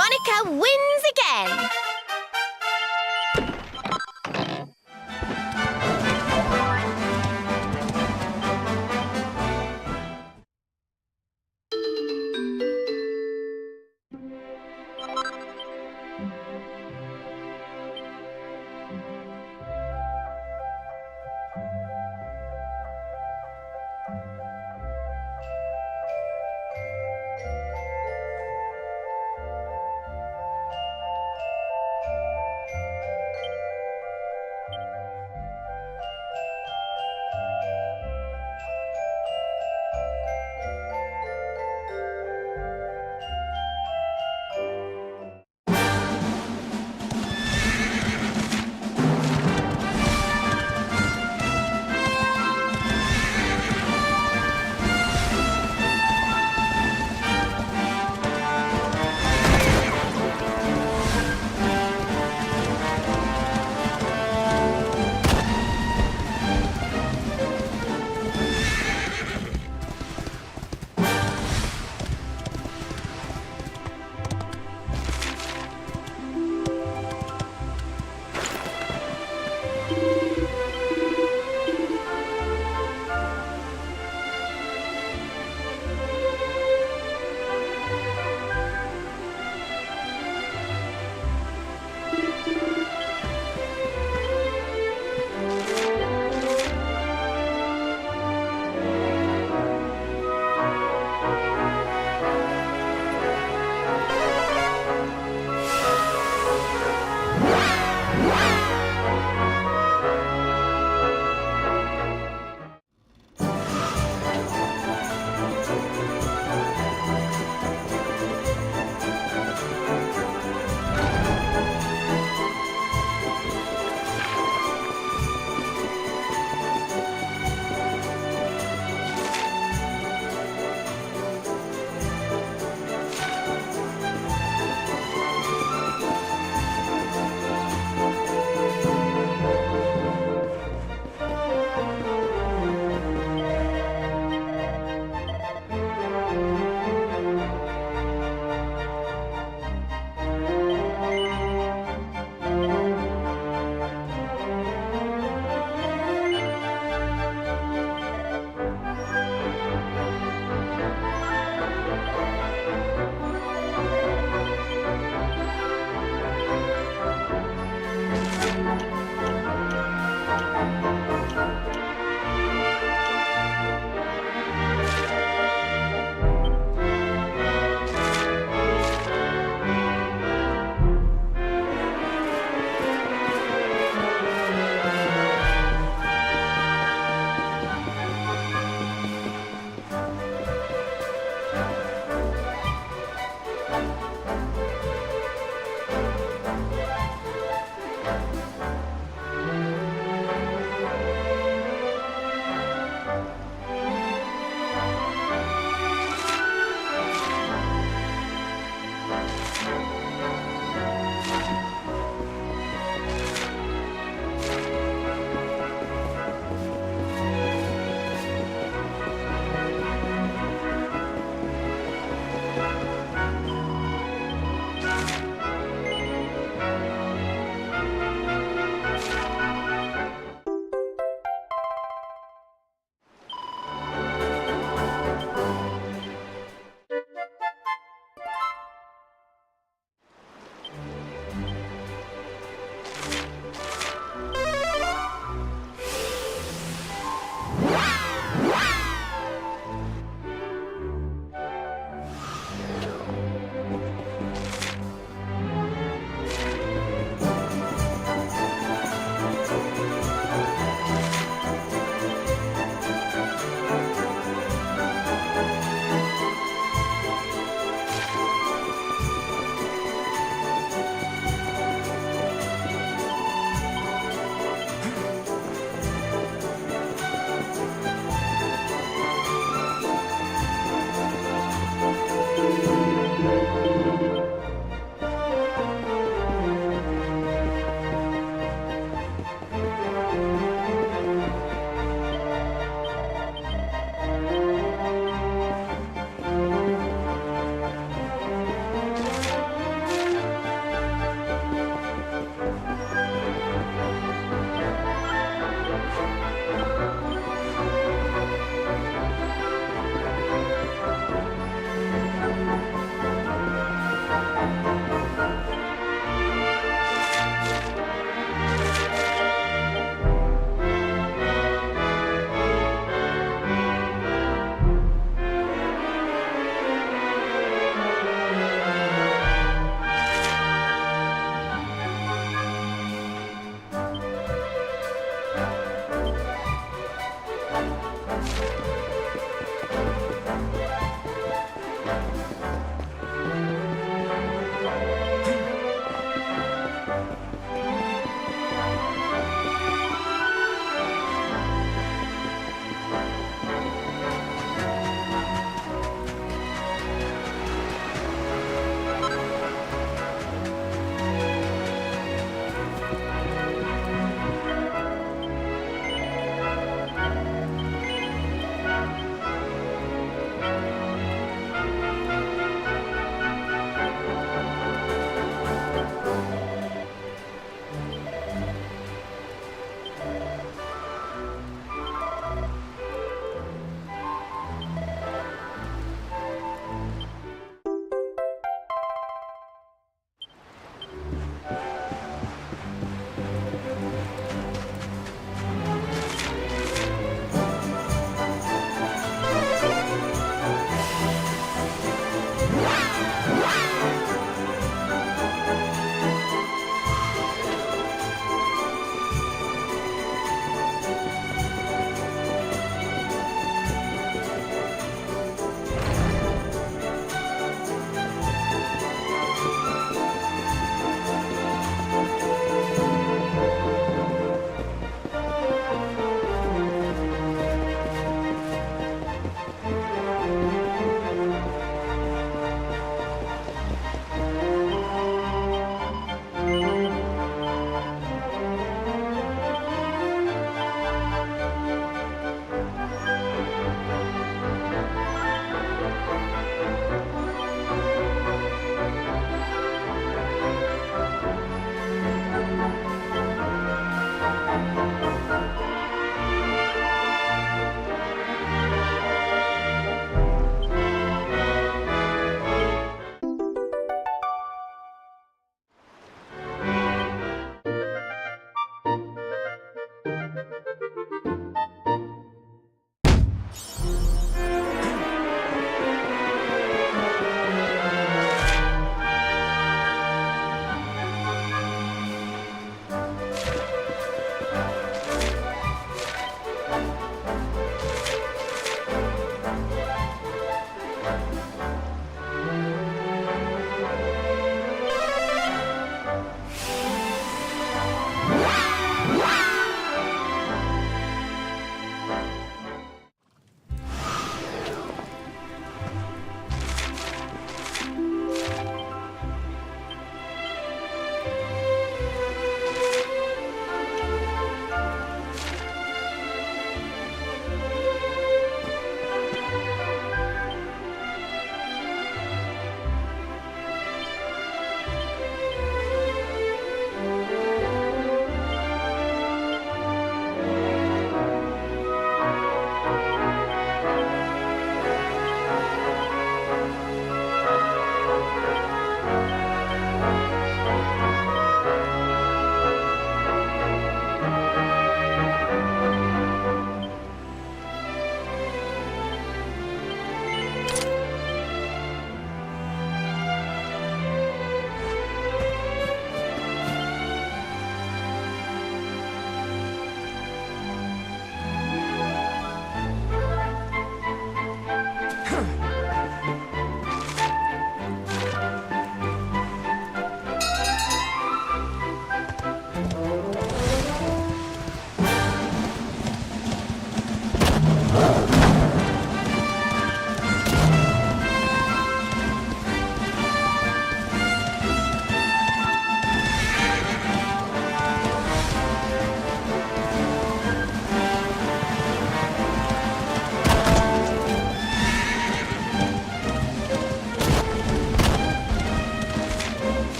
Veronica wins again!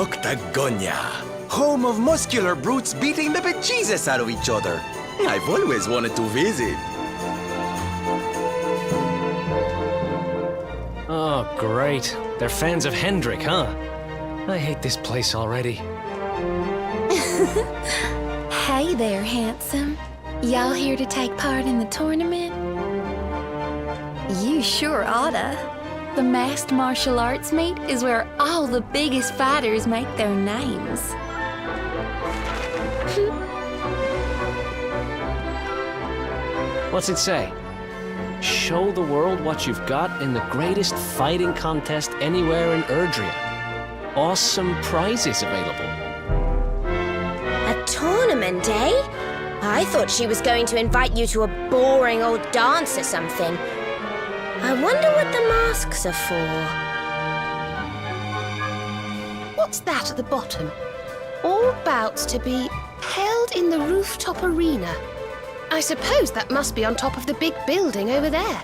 Octagonia, home of muscular brutes beating the bejesus out of each other. I've always wanted to visit. Oh, great. They're fans of Hendrik, huh? I hate this place already. Hey there, handsome. Y'all here to take part in the tournament? You sure oughta. The masked martial arts meet is where all the biggest fighters make their names. What's it say? Show the world what you've got in the greatest fighting contest anywhere in Erdrea. Awesome prizes available. A tournament, eh? I thought she was going to invite you to a boring old dance or something. I wonder what the masks are for. What's that at the bottom? All bouts to be held in the rooftop arena. I suppose that must be on top of the big building over there.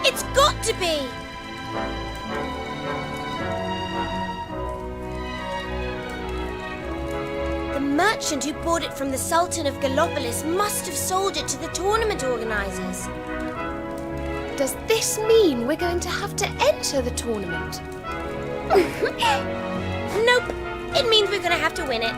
It's got to be! The merchant who bought it from the Sultan of Gallopolis must have sold it to the tournament organizers. Does this mean we're going to have to enter the tournament? Nope. It means we're going to have to win it.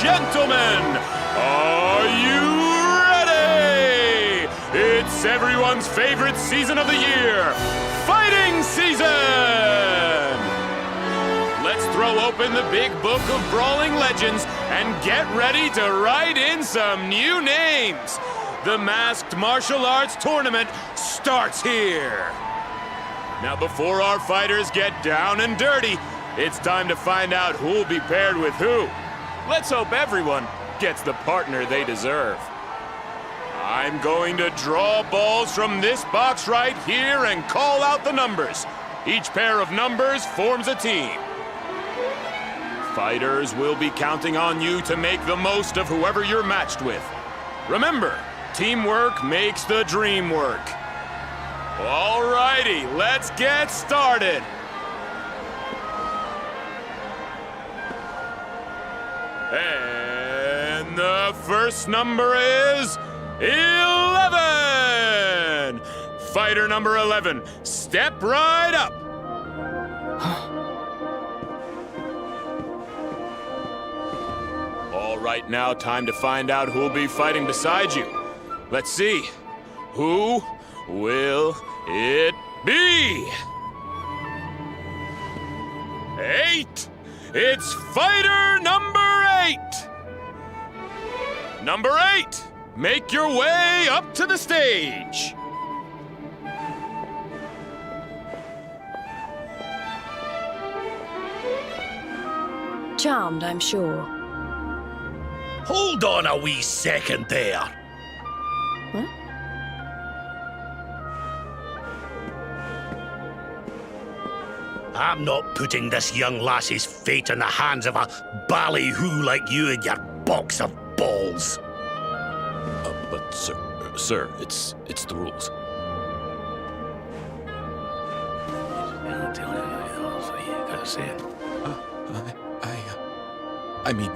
Gentlemen, are you ready? It's everyone's favorite season of the year, fighting season! Let's throw open the big book of Brawling Legends and get ready to write in some new names. The Masked Martial Arts Tournament starts here. Now, before our fighters get down and dirty, it's time to find out who'll be paired with who. Let's hope everyone gets the partner they deserve. I'm going to draw balls from this box right here and call out the numbers. Each pair of numbers forms a team. Fighters will be counting on you to make the most of whoever you're matched with. Remember, teamwork makes the dream work. Alrighty, let's get started. And the first number is 11! Fighter number 11, step right up. All right, now time to find out who'll be fighting beside you. Let's see. Who will it be? 8! It's fighter number 8! Number 8, make your way up to the stage. Charmed, I'm sure. Hold on a wee second there. I'm not putting this young lassie's fate in the hands of a ballyhoo like you and your box of balls. But sir, it's the rules. I mean,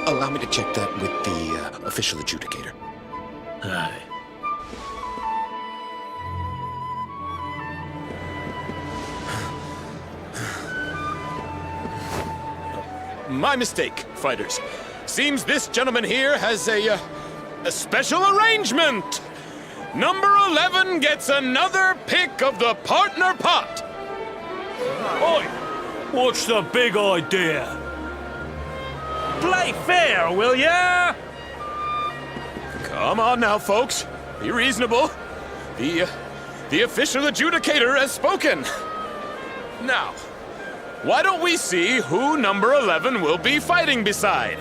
allow me to check that with the official adjudicator. Aye. My mistake, fighters. Seems this gentleman here has a special arrangement. Number 11 gets another pick of the partner pot. Oi! What's the big idea? Play fair, will ya? Come on now, folks. Be reasonable. The official adjudicator has spoken. Now, why don't we see who number 11 will be fighting beside?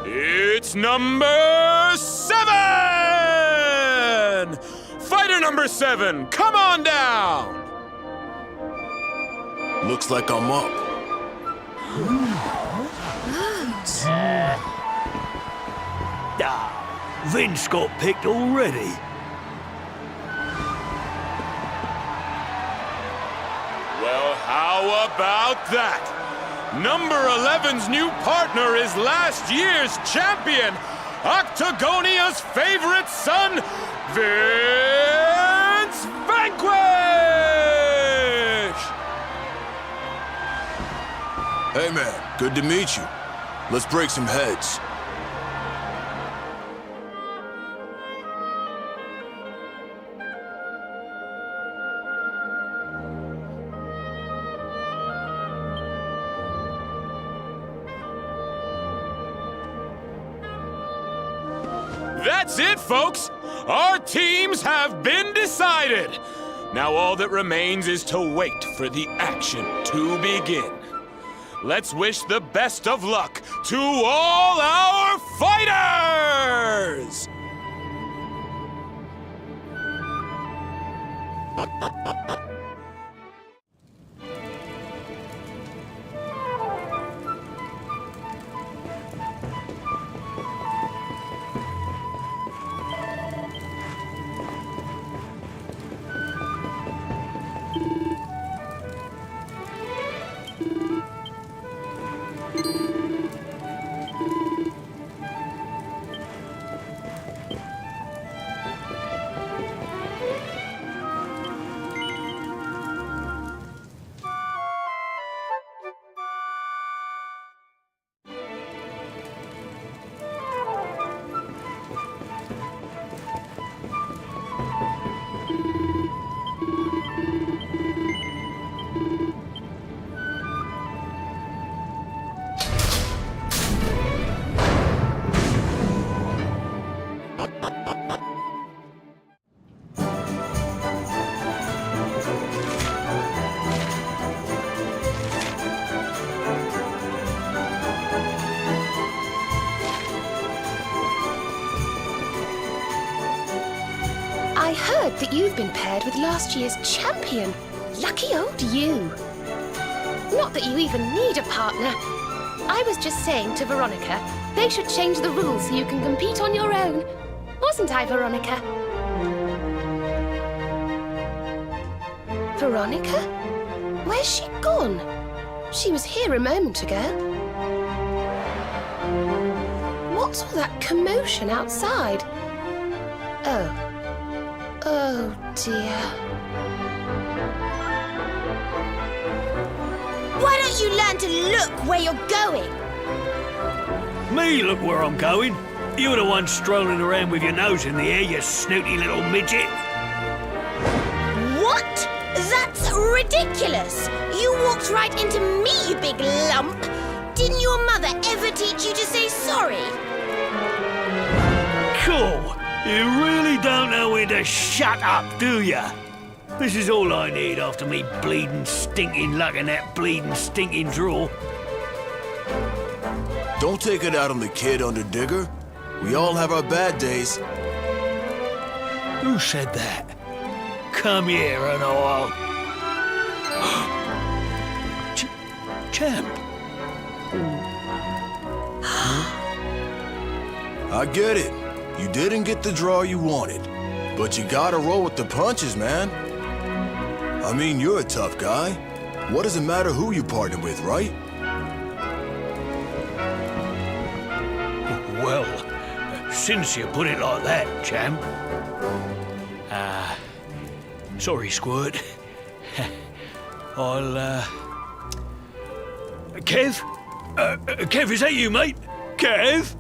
It's number 7! Fighter number 7, come on down! Looks like I'm up. Vince got picked already. Well, how about that? Number 11's new partner is last year's champion, Octagonia's favorite son, Vince Vanquish! Hey man, good to meet you. Let's break some heads. That's it, folks! Our teams have been decided! Now all that remains is to wait for the action to begin. Let's wish the best of luck to all our fighters! heard that you've been paired with last year's champion. Lucky old you. Not that you even need a partner. I was just saying to Veronica, they should change the rules so you can compete on your own. Wasn't I, Veronica? Veronica? Where's she gone? She was here a moment ago. What's all that commotion outside? Oh dear. Why don't you learn to look where you're going? Me look where I'm going. You're the one strolling around with your nose in the air, you snooty little midget. What? That's ridiculous! You walked right into me, you big lump! Didn't your mother ever teach you to say sorry? Cool. You really don't know when to shut up, do ya? This is all I need after me bleeding, stinking luck in that bleeding, stinking drawer. Don't take it out on the kid, Underdigger. We all have our bad days. Who said that? Come here and I'll... Champ. I get it. You didn't get the draw you wanted. But you gotta roll with the punches, man. I mean, you're a tough guy. What does it matter who you partner with, right? Well, since you put it like that, champ. Sorry, Squirt. I'll, Kev? Kev, is that you, mate? Kev?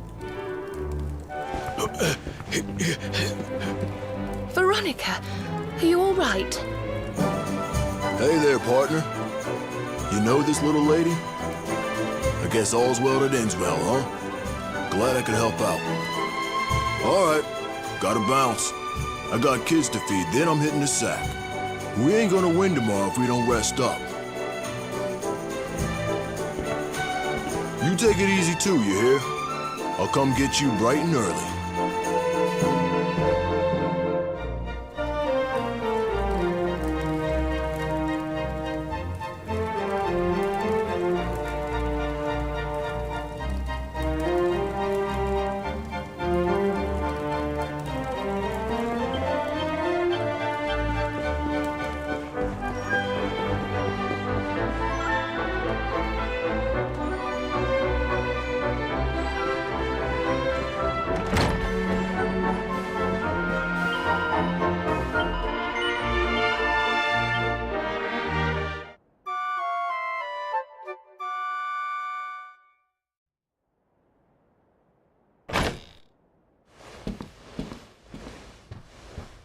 Veronica, are you all right? Hey there, partner. You know this little lady? I guess all's well that ends well, huh? Glad I could help out. All right, gotta bounce. I got kids to feed, then I'm hitting the sack. We ain't gonna win tomorrow if we don't rest up. You take it easy too, you hear? I'll come get you bright and early.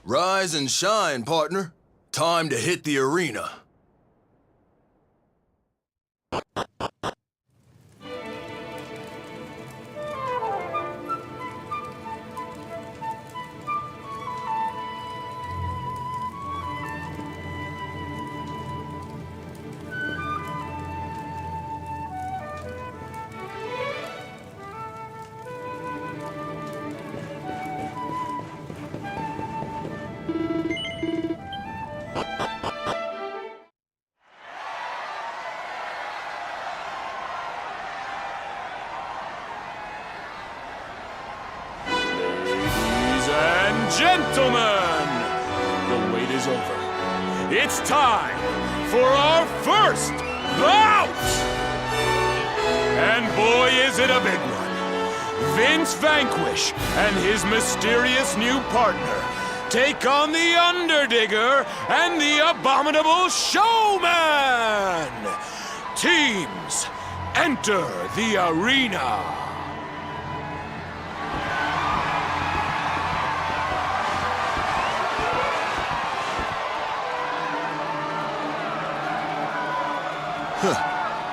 Rise and shine, partner. Time to hit the arena. Gentlemen, the wait is over. It's time for our first bout! And boy, is it a big one. Vince Vanquish and his mysterious new partner take on the Underdigger and the Abominable Showman! Teams, enter the arena!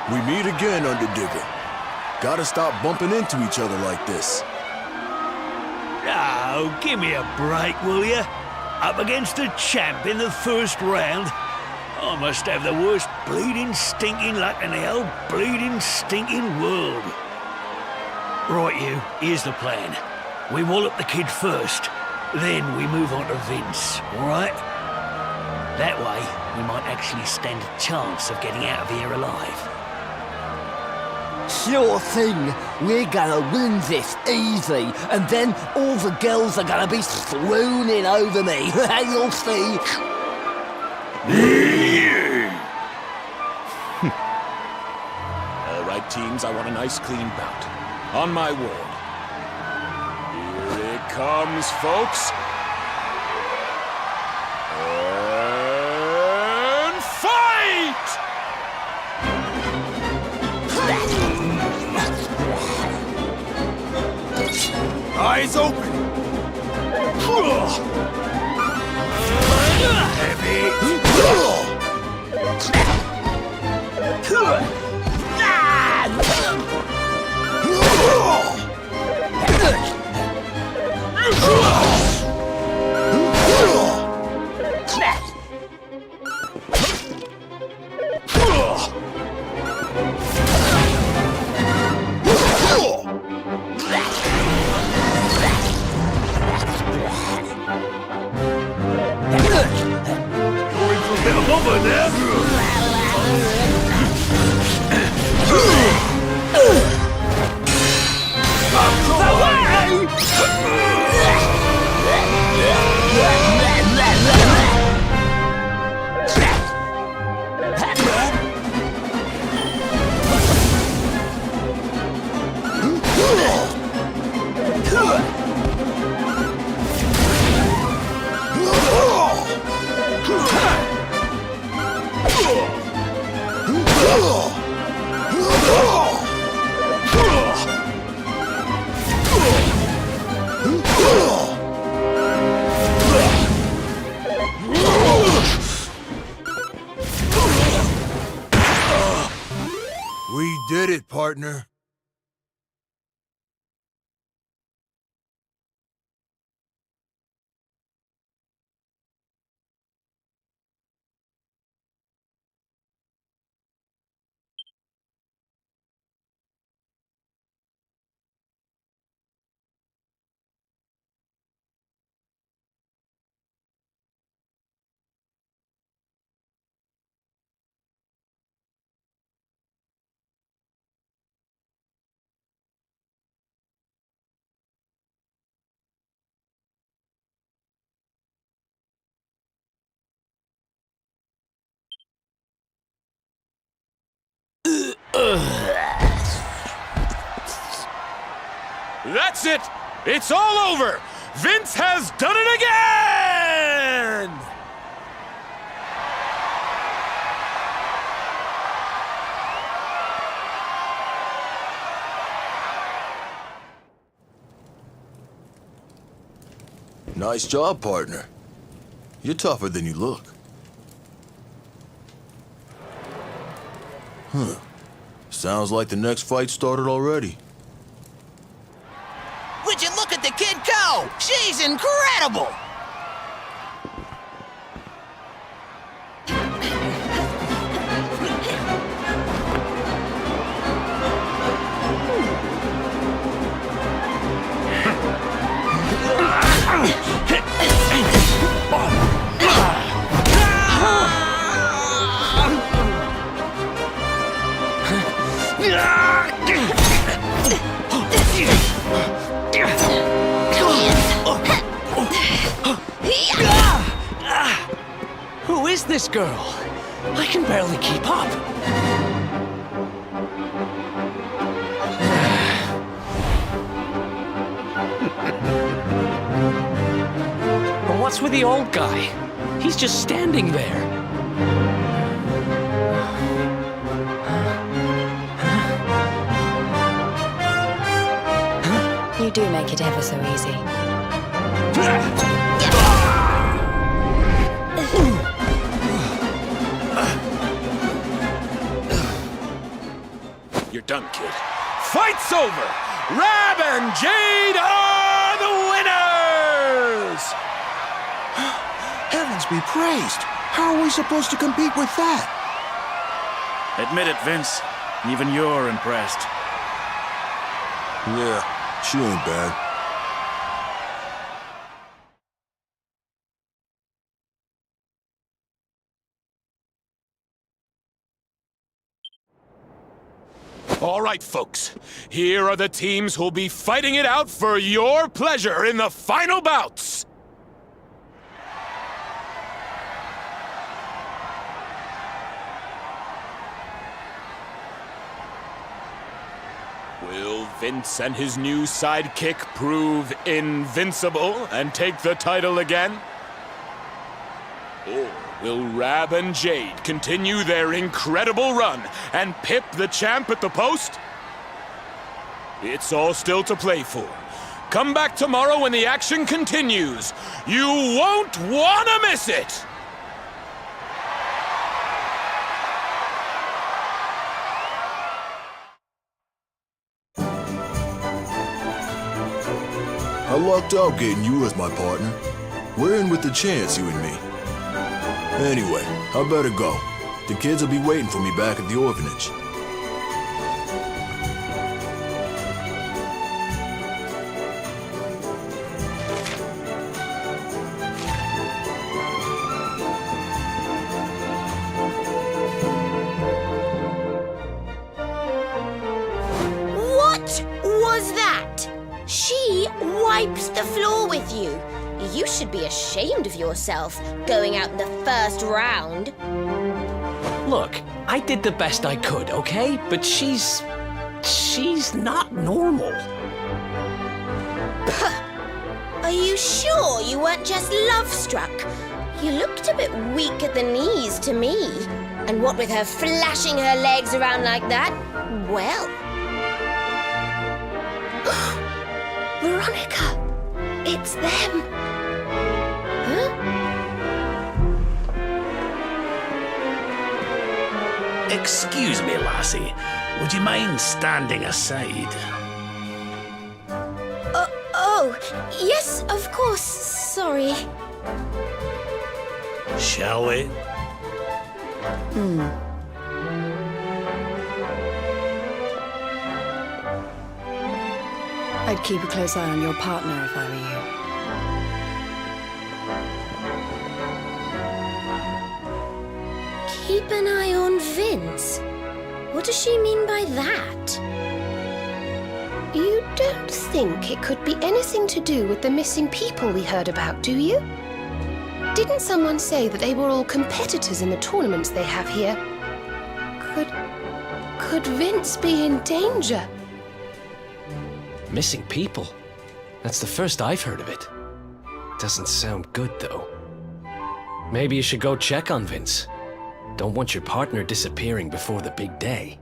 We meet again, Underdigger. Gotta stop bumping into each other like this. Oh, give me a break, will you? Up against a champ in the first round? I must have the worst bleeding stinking luck in the whole bleeding stinking world. Right, you, here's the plan. We wallop the kid first. Then we move on to Vince, all right? That way, we might actually stand a chance of getting out of here alive. Sure thing. We're gonna win this easy, and then all the girls are gonna be swooning over me. You'll see. All right, teams, I want a nice clean bout. On my word. Here it comes, folks. And fight! Eyes open! We did it, partner. That's it! It's all over! Vince has done it again! Nice job, partner. You're tougher than you look. Huh. Sounds like the next fight started already. Would you look at the kid go? She's incredible! Who is this girl? I can barely keep up. But what's with the old guy? He's just standing there. You do make it ever so easy. You're done, kid. Fight's over! Rab and Jade are the winners! Heavens be praised! How are we supposed to compete with that? Admit it, Vince. Even you're impressed. Yeah, she ain't bad. All right, folks. Here are the teams who'll be fighting it out for your pleasure in the final bouts. Will Vince and his new sidekick prove invincible and take the title again? Or will Rab and Jade continue their incredible run and pip the champ at the post? It's all still to play for. Come back tomorrow when the action continues. You won't want to miss it! I lucked out getting you as my partner. We're in with the chance, you and me. Anyway, I better go. The kids will be waiting for me back at the orphanage. What was that? She wipes the floor with you. You should be ashamed of yourself, going out in the first round. Look, I did the best I could, okay? But she's not normal. Are you sure you weren't just love-struck? You looked a bit weak at the knees to me. And what with her flashing her legs around like that, well... Veronica! It's them! Huh? Excuse me, lassie. Would you mind standing aside? Oh, yes, of course. Sorry. Shall we? I'd keep a close eye on your partner if I were you. Keep an eye on Vince? What does she mean by that? You don't think it could be anything to do with the missing people we heard about, do you? Didn't someone say that they were all competitors in the tournaments they have here? Could Vince be in danger? Missing people? That's the first I've heard of it. Doesn't sound good, though. Maybe you should go check on Vince. Don't want your partner disappearing before the big day.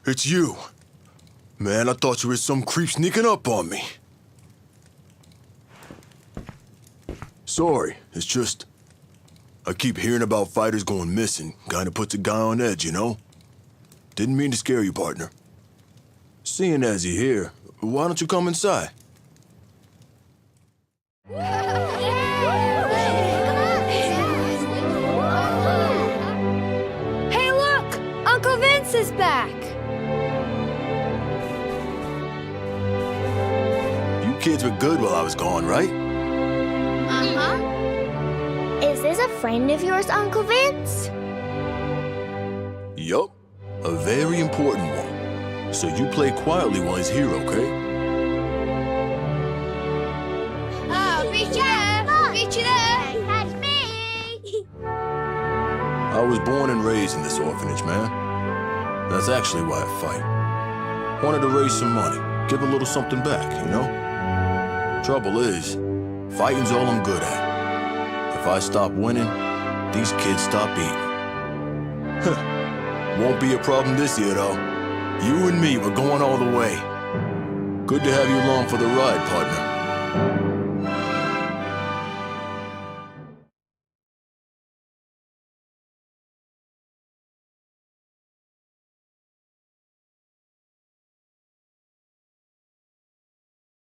It's you. Man, I thought you were some creep sneaking up on me. Sorry, it's just... I keep hearing about fighters going missing. Kinda puts a guy on edge, you know? Didn't mean to scare you, partner. Seeing as you're here, why don't you come inside? Hey, look! Uncle Vince is back! You kids were good while I was gone, right? Uh-huh. Is this a friend of yours, Uncle Vince? Yup. A very important one. So you play quietly while he's here, okay? Oh, beat you there! Beat you there! That's me! I was born and raised in this orphanage, man. That's actually why I fight. Wanted to raise some money, give a little something back, you know? Trouble is, fighting's all I'm good at. If I stop winning, these kids stop eating. Won't be a problem this year, though. You and me, we're going all the way. Good to have you along for the ride, partner.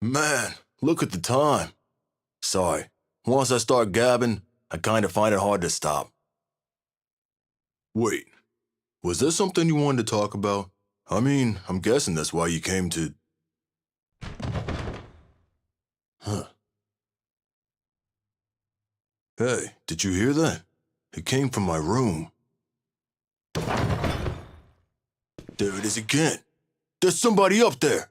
Man, look at the time. Sorry. Once I start gabbing, I kind of find it hard to stop. Wait, was there something you wanted to talk about? I mean, I'm guessing that's why you came to... Huh. Hey, did you hear that? It came from my room. There it is again. There's somebody up there.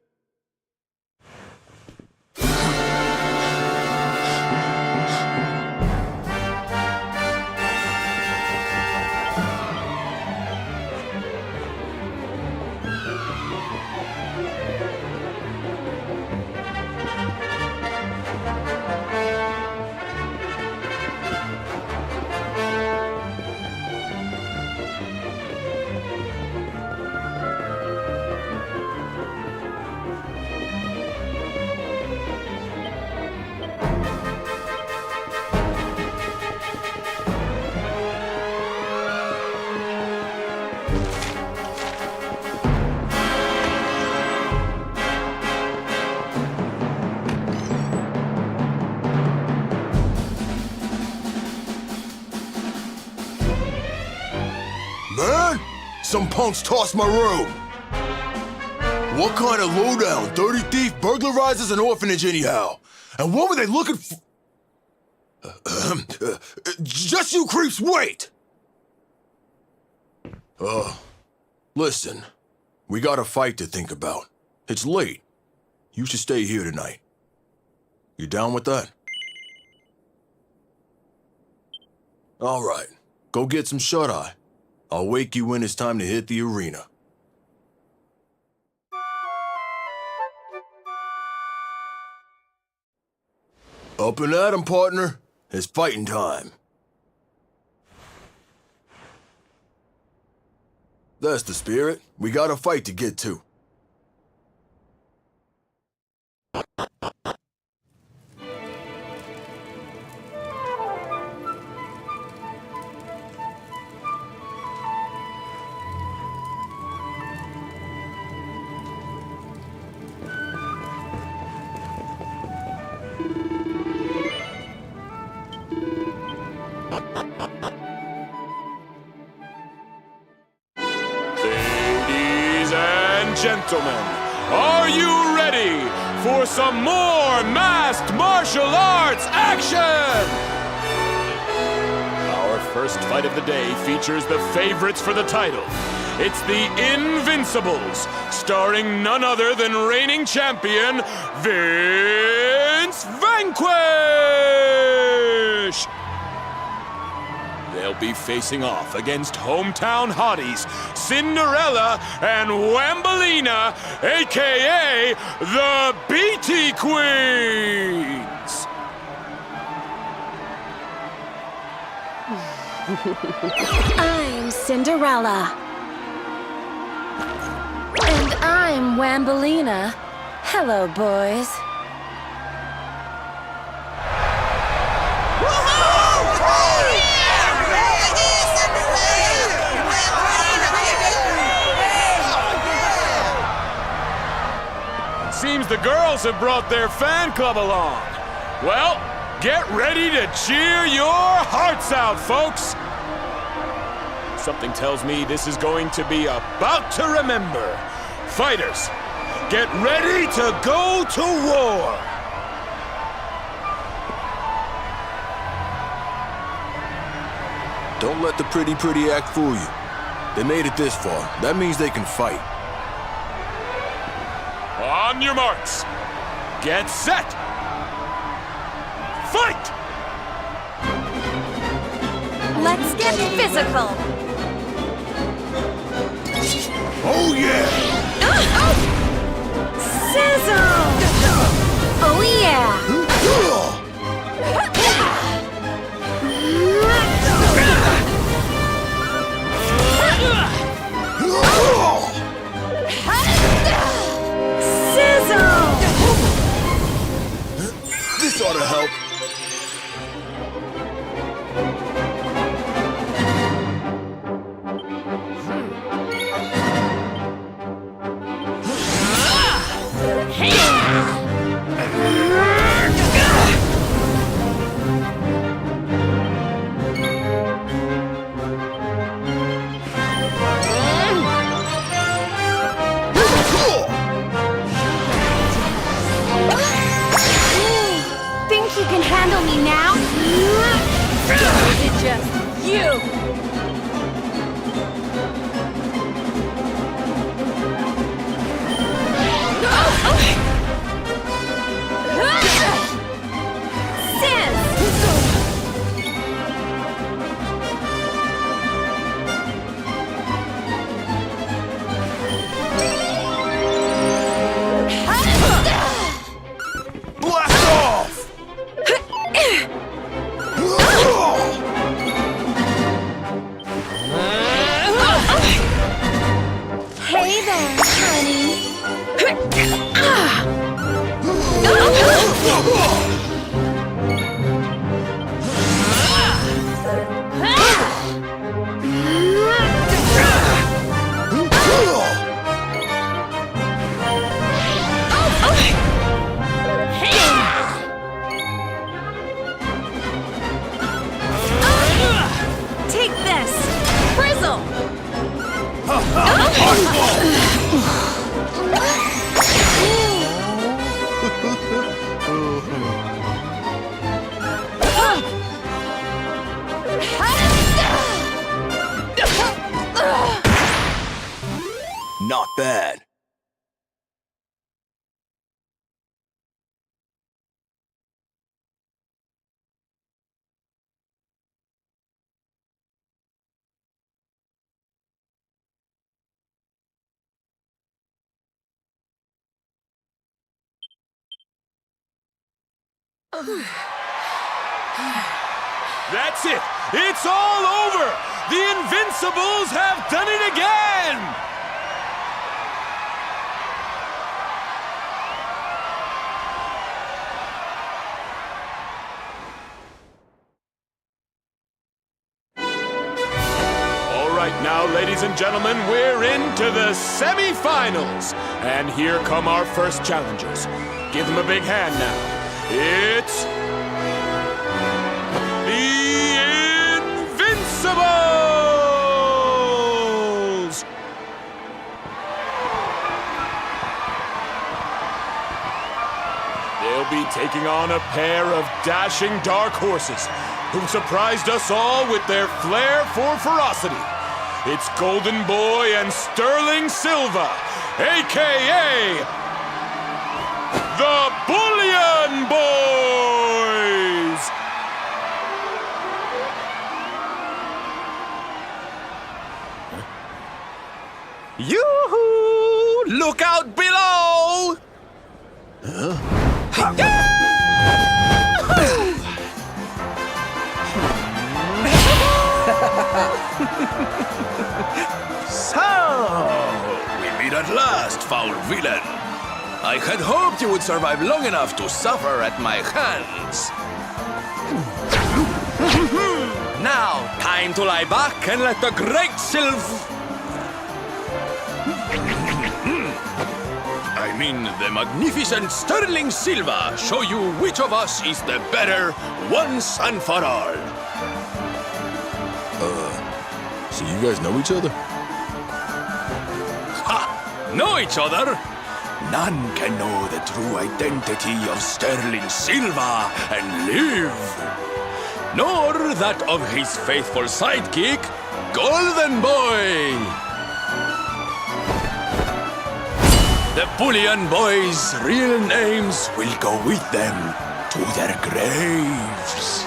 Man, some punks tossed my room. What kind of lowdown, dirty thief burglarizes an orphanage anyhow? And what were they looking for? Just you creeps, wait! Listen, we got a fight to think about. It's late. You should stay here tonight. You down with that? All right, go get some shut-eye. I'll wake you when it's time to hit the arena. Up and at 'em, partner. It's fighting time. That's the spirit. We got a fight to get to. Ladies and gentlemen, are you ready for some more masked martial arts action? Our first fight of the day features the favorites for the title. It's the Invincibles, starring none other than reigning champion Vince Vanquish! They'll be facing off against hometown hotties Cinderella and Wambolina, a.k.a. the BT Queens! I'm Cinderella. I'm Wambolina. Hello, boys. Seems the girls have brought their fan club along. Well, get ready to cheer your hearts out, folks. Something tells me this is going to be about to remember. Fighters, get ready to go to war. Don't let the pretty act fool you. They made it this far. That means they can fight. On your marks. Get set. Fight! Let's get physical. Oh, yeah! Sizzle! Oh, yeah! Sizzle! This ought to help. Think you can handle me now? Or is it just you? Blast off! Hey there, honey. Take this, Frizzle. Not bad. That's it! It's all over! The Invincibles have done it again! All right now, ladies and gentlemen, we're into the semi-finals. And here come our first challengers. Give them a big hand now. It's the Invincibles! They'll be taking on a pair of dashing dark horses who surprised us all with their flair for ferocity. It's Golden Boy and Sterling Silva, a.k.a. the Bullion Boys! Yoo-hoo! Look out below! So, we meet at last, foul villain. I had hoped you would survive long enough to suffer at my hands. Now, time to lie back and let the great the magnificent Sterling Silva show you which of us is the better once and for all. So you guys know each other? Ha! Know each other? None can know the true identity of Sterling Silva and live. Nor that of his faithful sidekick, Golden Boy. The Bullion Boys' real names will go with them to their graves.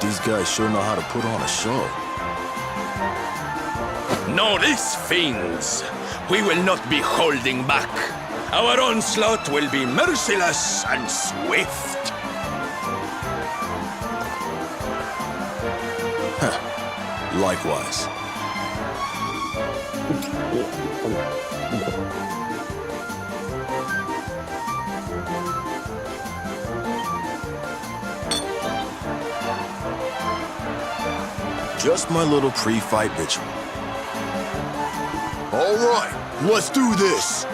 These guys sure know how to put on a show. Know this, fiends. We will not be holding back. Our onslaught will be merciless and swift. Likewise. Just my little pre-fight ritual. All right, let's do this.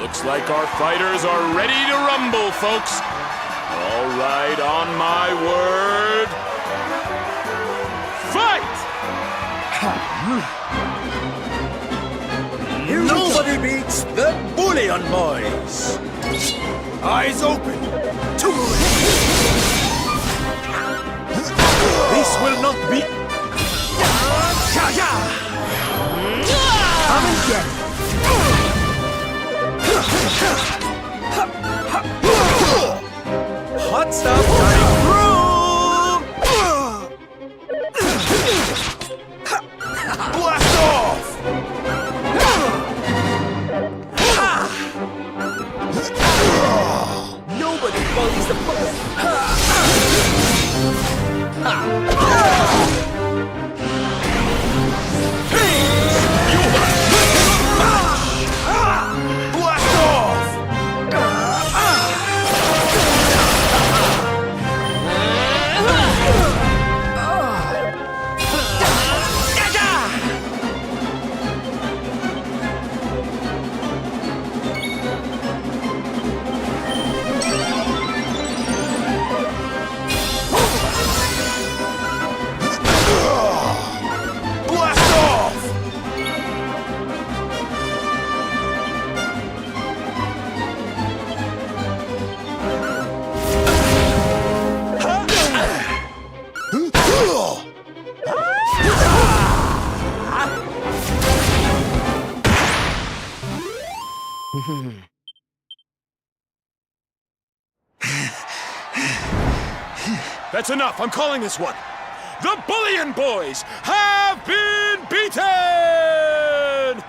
Looks like our fighters are ready to rumble, folks. All right, on my word. Fight! Nobody beats the Bullion Boys. Eyes open. This will not be. Come and get it. Hot stuff coming through. Blast off. Nobody bullies the That's enough. I'm calling this one. The Bullion Boys have been beaten!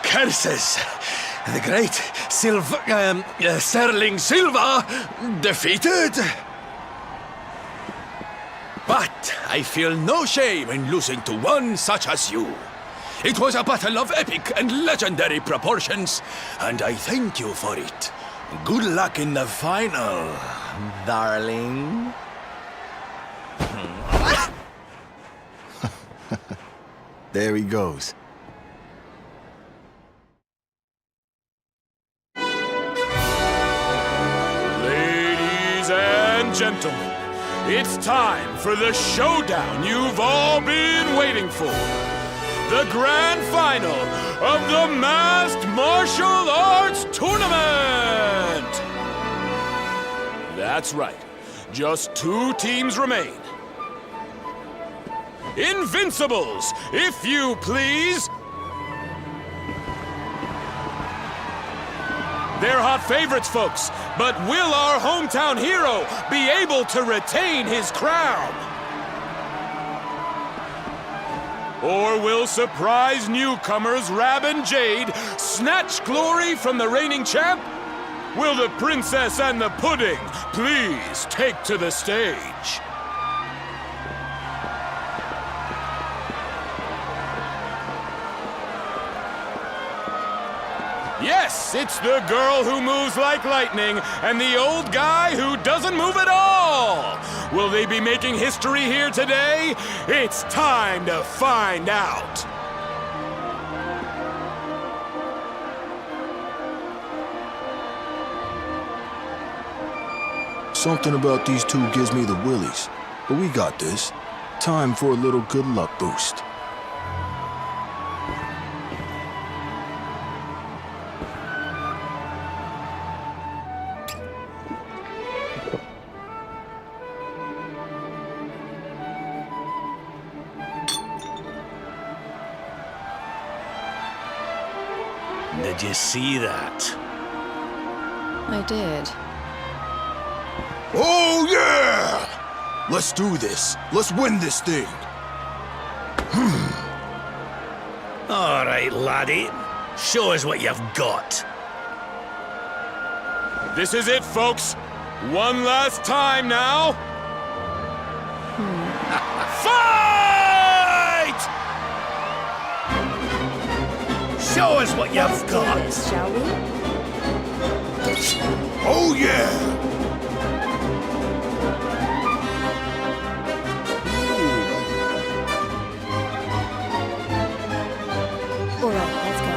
Curses! The great Sterling Silva defeated. But I feel no shame in losing to one such as you. It was a battle of epic and legendary proportions, and I thank you for it. Good luck in the final, darling. There he goes. Ladies and gentlemen, it's time for the showdown you've all been waiting for. The grand final of the Masked Martial Arts Tournament! That's right. Just 2 teams remain. Invincibles, if you please! They're hot favorites, folks, but will our hometown hero be able to retain his crown? Or will surprise newcomers Rab and Jade snatch glory from the reigning champ? will the princess and the pudding please take to the stage? Yes, it's the girl who moves like lightning and the old guy who doesn't move at all. Will they be making history here today? It's time to find out. Something about these two gives me the willies, but we got this. Time for a little good luck boost. Did you see that? I did. Oh, yeah! Let's do this. Let's win this thing. All right, laddie. Show us what you've got. This is it, folks. One last time now. Fight! Show us what you've got. Shall we? Oh, yeah! All right, let's go.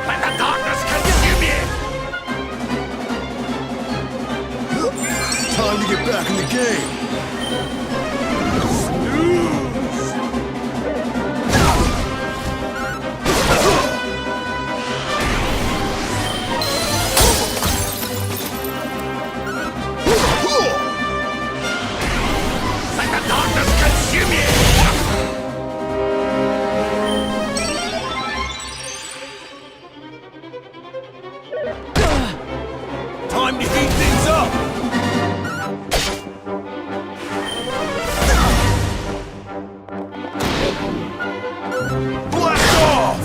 Let the darkness consume you! Time to get back in the game. Let the darkness consume you! Time to heat things up! Blast off!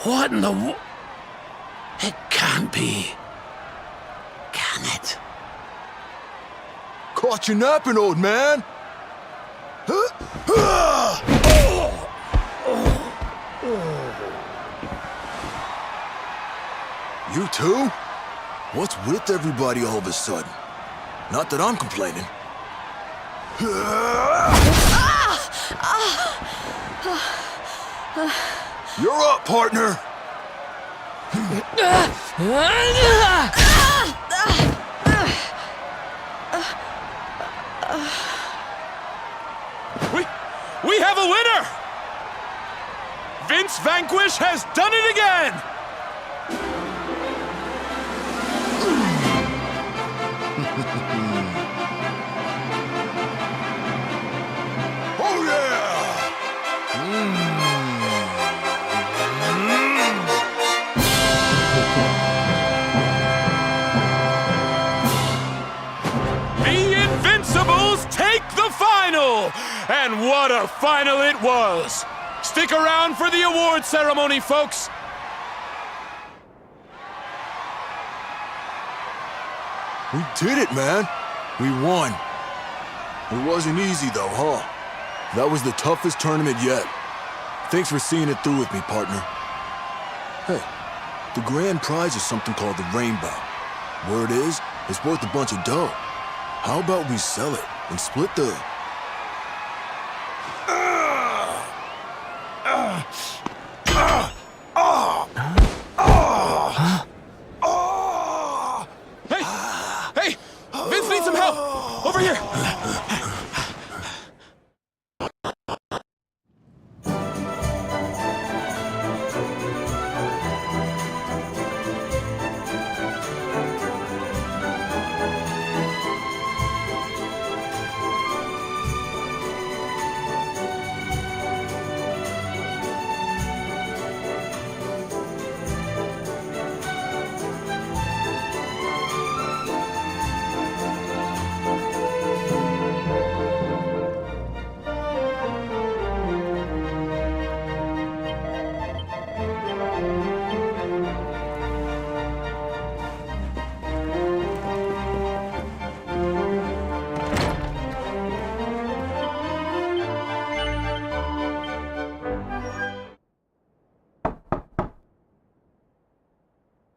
What in the... It can't be. Can it? Caught you napping, old man. You too? What's with everybody all of a sudden? Not that I'm complaining. You're up, partner. We have a winner! Vince Vanquish has done it again! Oh yeah! The Invincibles take the final! And what a final it was! Stick around for the award ceremony, folks! We did it, man. We won. It wasn't easy, though, huh? That was the toughest tournament yet. Thanks for seeing it through with me, partner. Hey, the grand prize is something called the Rainbow. Word is, it's worth a bunch of dough. How about we sell it and split the... Hey! Vince needs some help! Over here!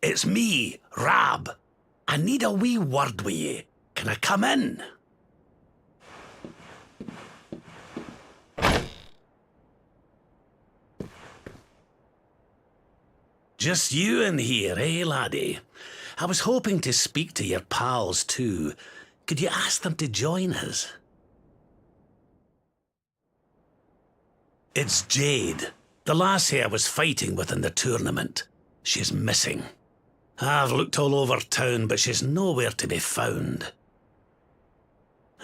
It's me, Rab. I need a wee word with you. Can I come in? Just you in here, eh, laddie? I was hoping to speak to your pals too. Could you ask them to join us? It's Jade, the lassie I was fighting with in the tournament. She's missing. I've looked all over town, but she's nowhere to be found.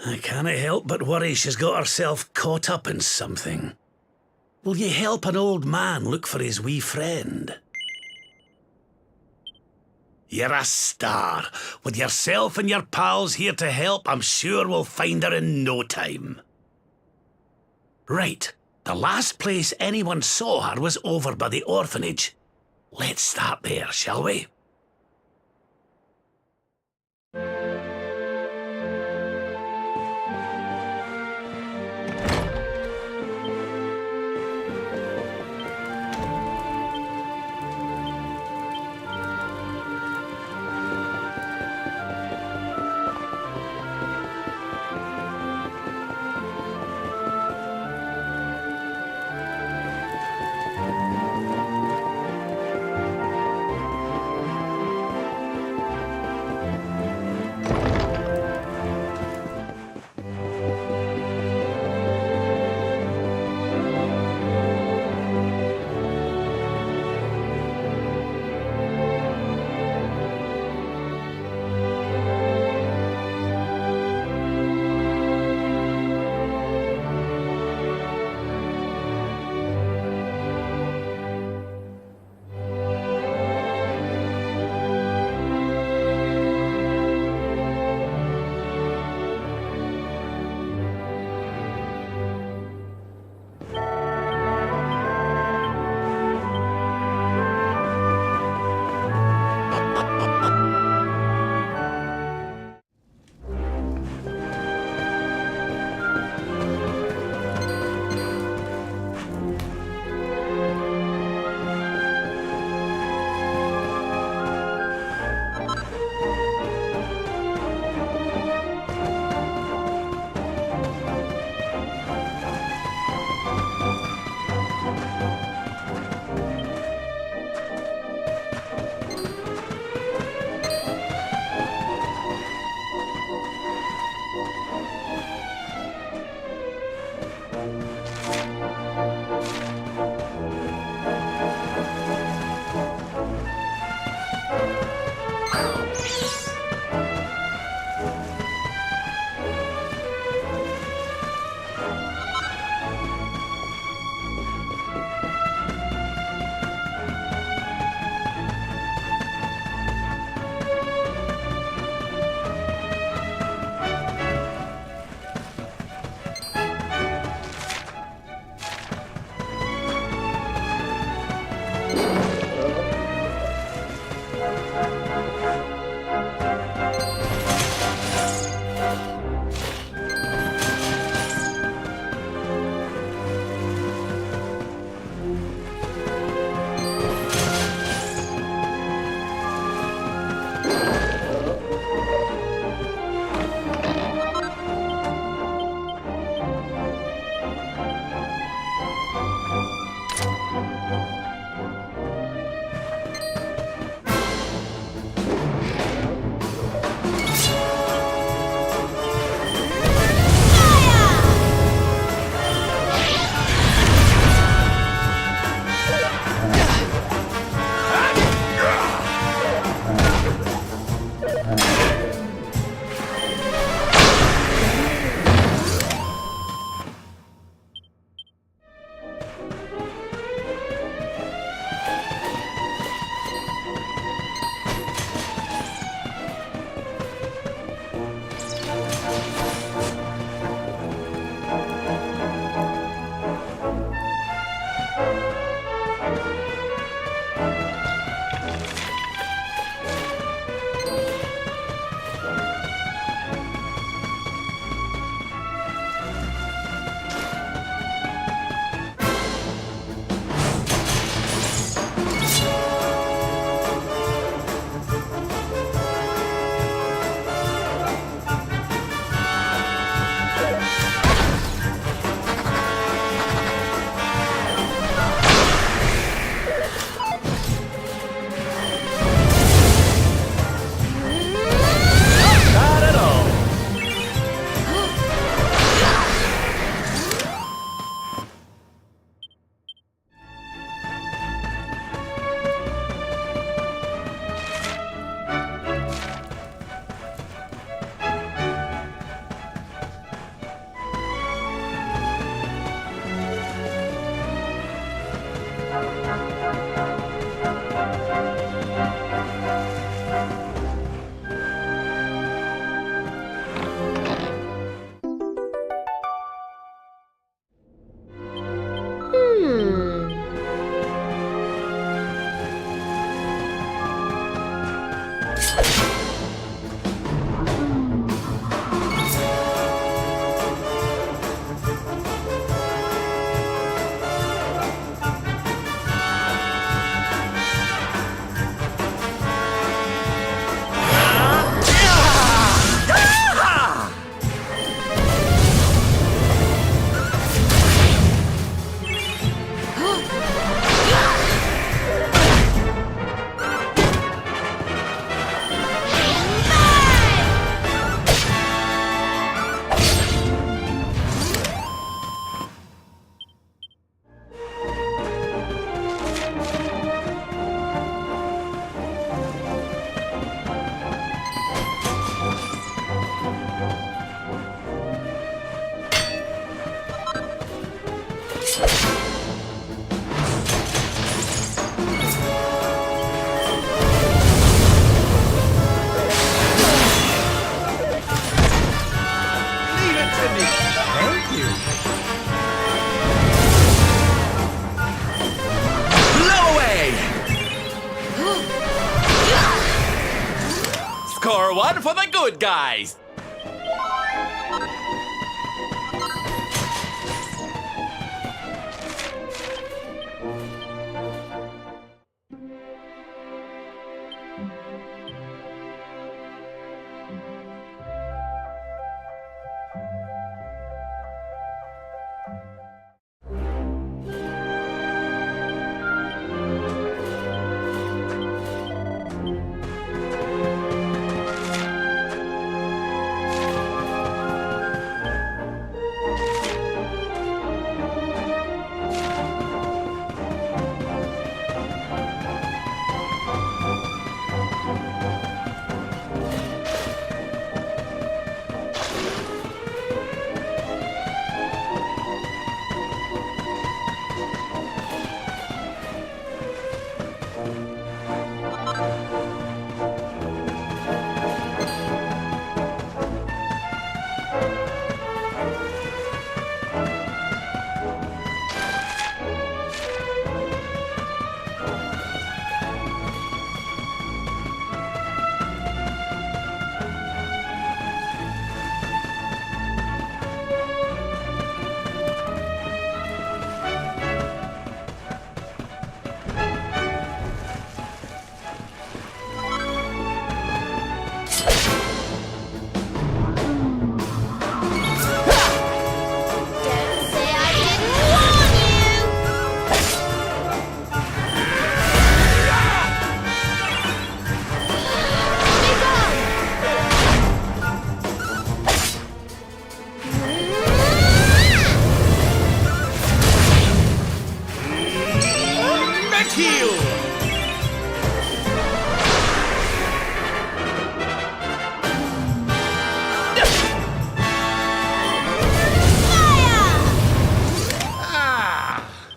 I can't help but worry she's got herself caught up in something. Will you help an old man look for his wee friend? You're a star. With yourself and your pals here to help, I'm sure we'll find her in no time. Right. The last place anyone saw her was over by the orphanage. Let's start there, shall we? Score one for the good guys!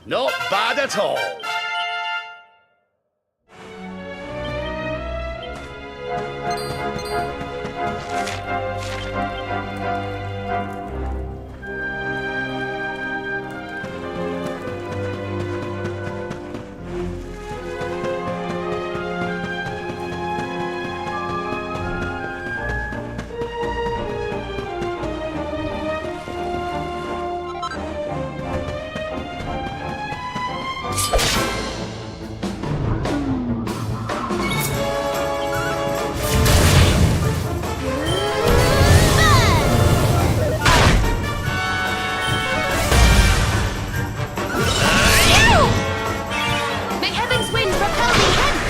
Not bad at all. May heaven's wind propel me hence!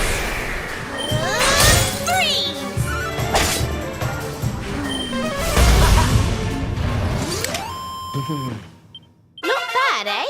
Not bad, eh?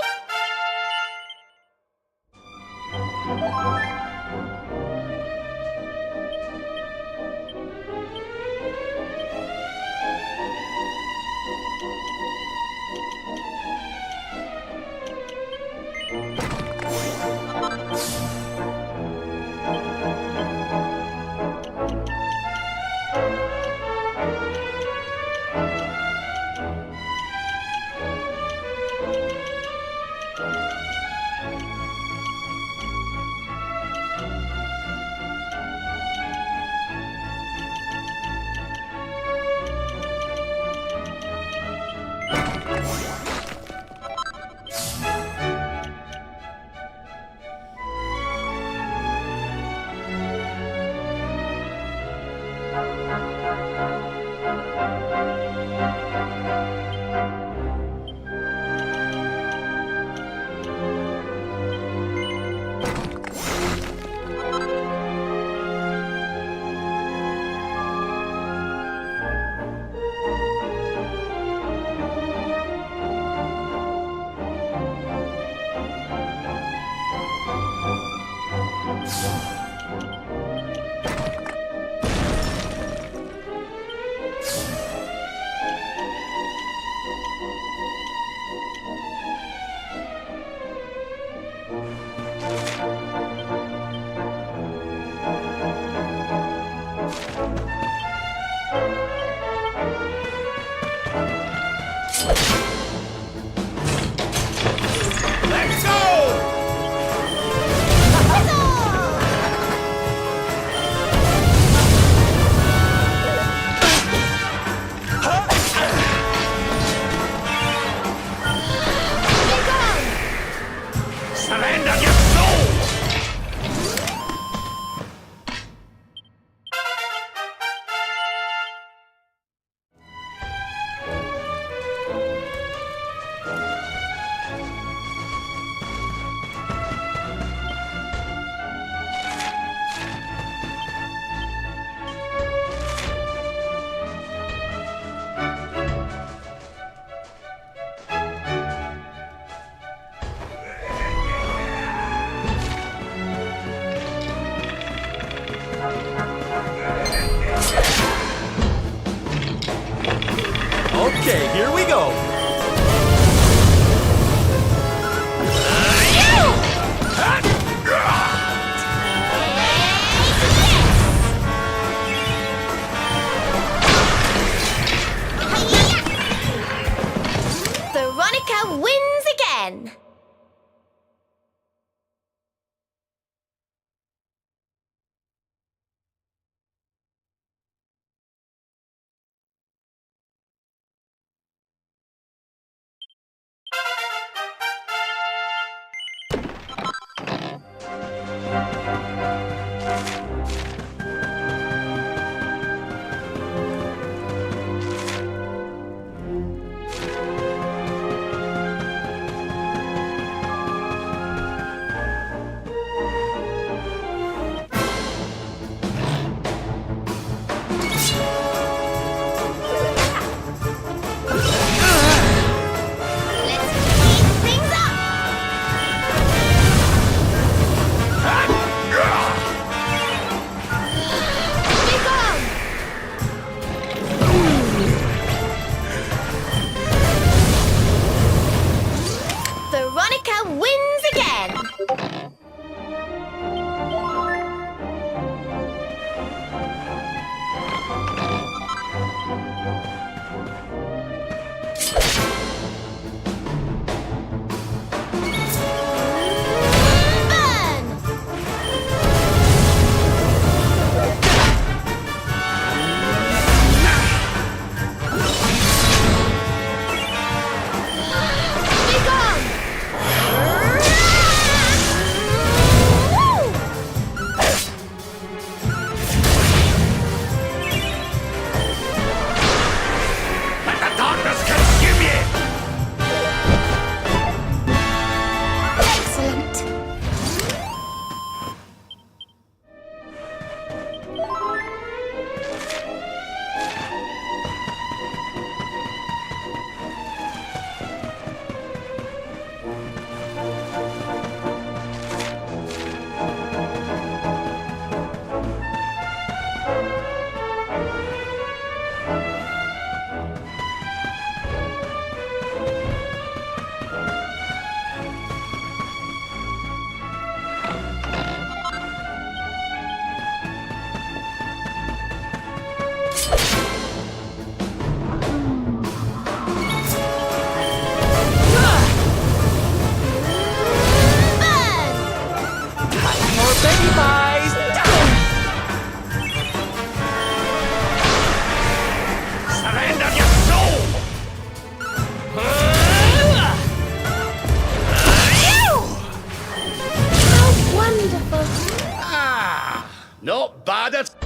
Not bad at...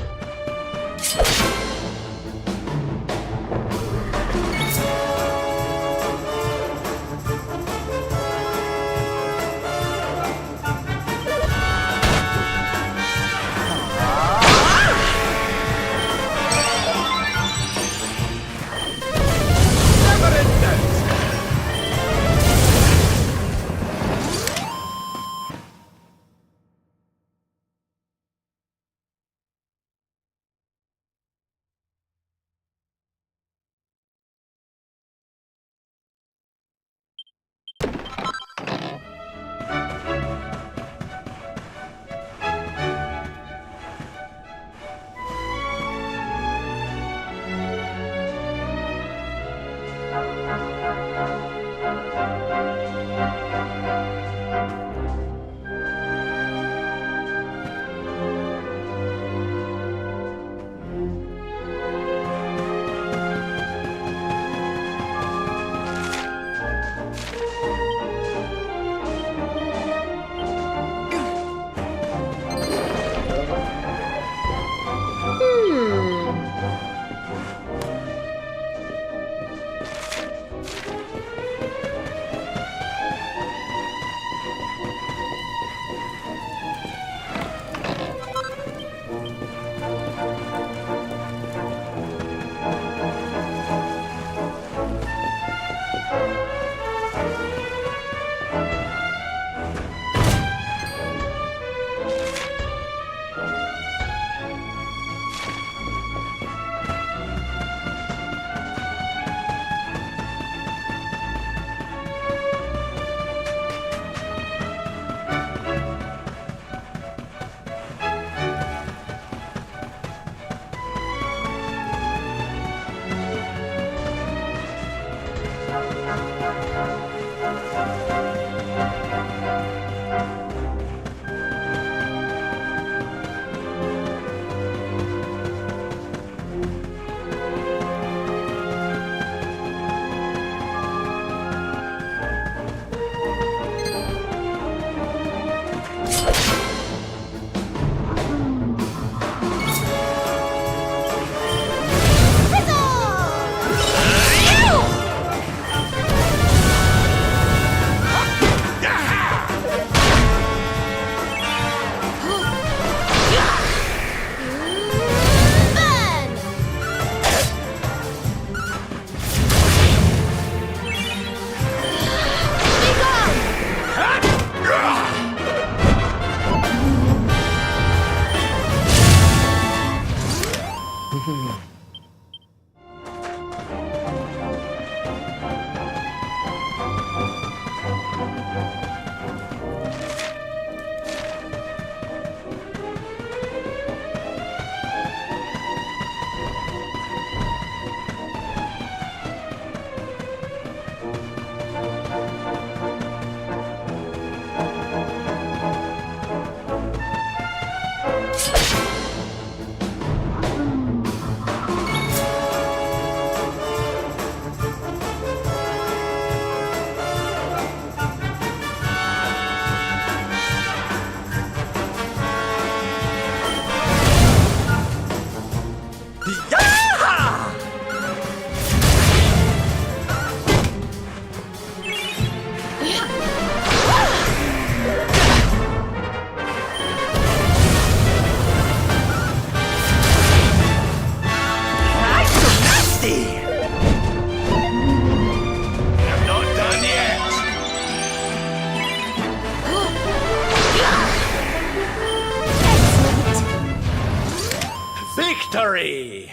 Victory!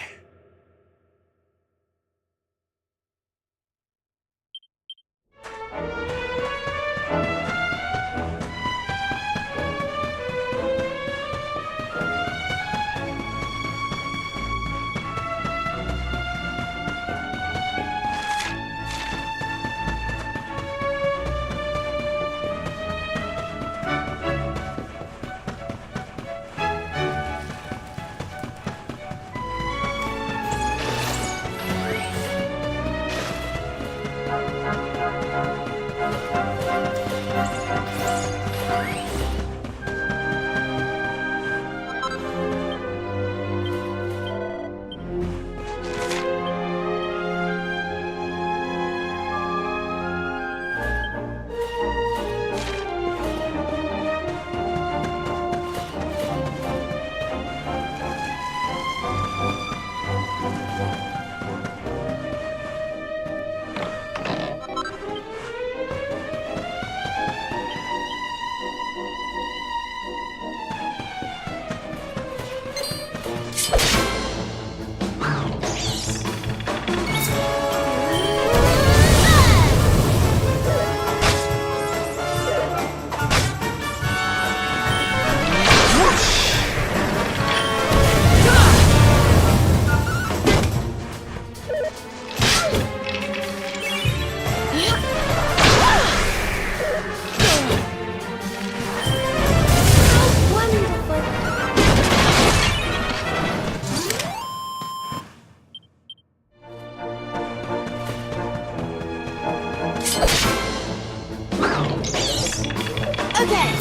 Okay.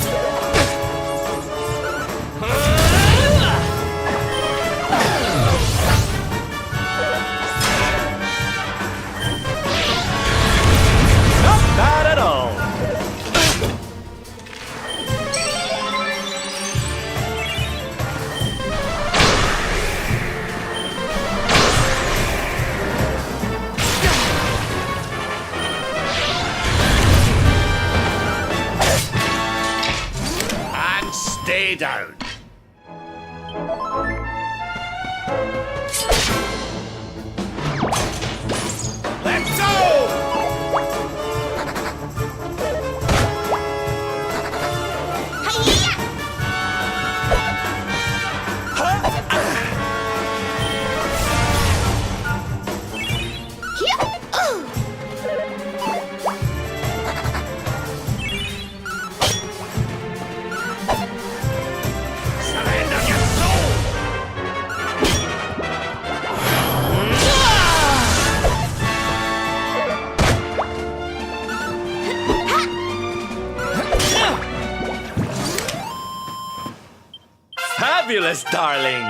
Not bad at all. And stay down. Let's go! Surrender your soul! Fabulous, darling.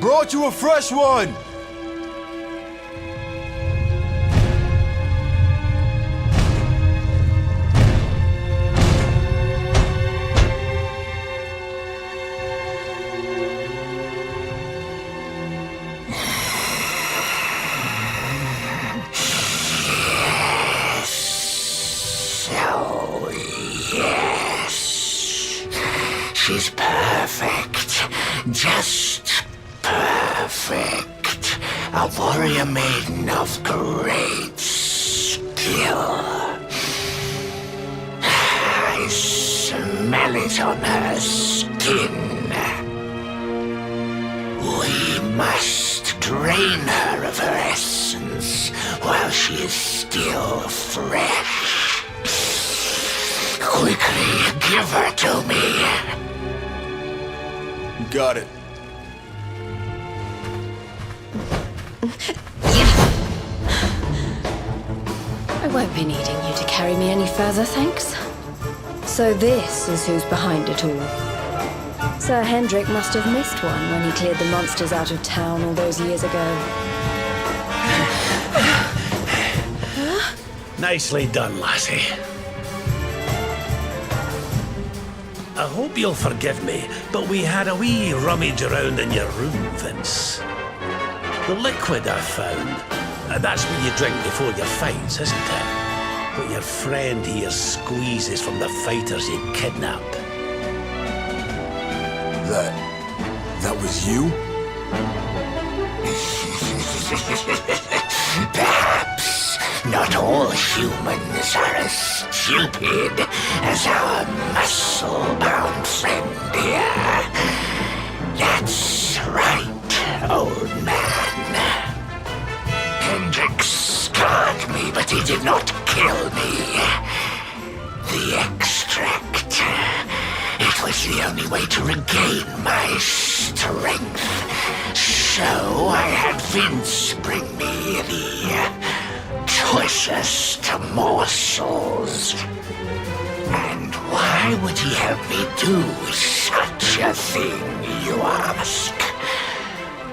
Brought you a fresh one! She's perfect. Just perfect. A warrior maiden of great skill. I smell it on her skin. We must drain her of her essence while she is still fresh. Quickly, give her to me. Got it. I won't be needing you to carry me any further, thanks. So this is who's behind it all. Sir Hendrik must have missed one when he cleared the monsters out of town all those years ago. Nicely done, lassie. I hope you'll forgive me, but we had a wee rummage around in your room, Vince. The liquid I found, that's what you drink before your fights, isn't it? What your friend here squeezes from the fighters he kidnapped. That was you? Perhaps not all humans are as stupid as our muscle-bound friend here. That's right, old man. Hendrik scarred me, but he did not kill me. The extract. It was the only way to regain my strength. So I had Vince bring me the choicest morsels. And why would he have me do such a thing, you ask?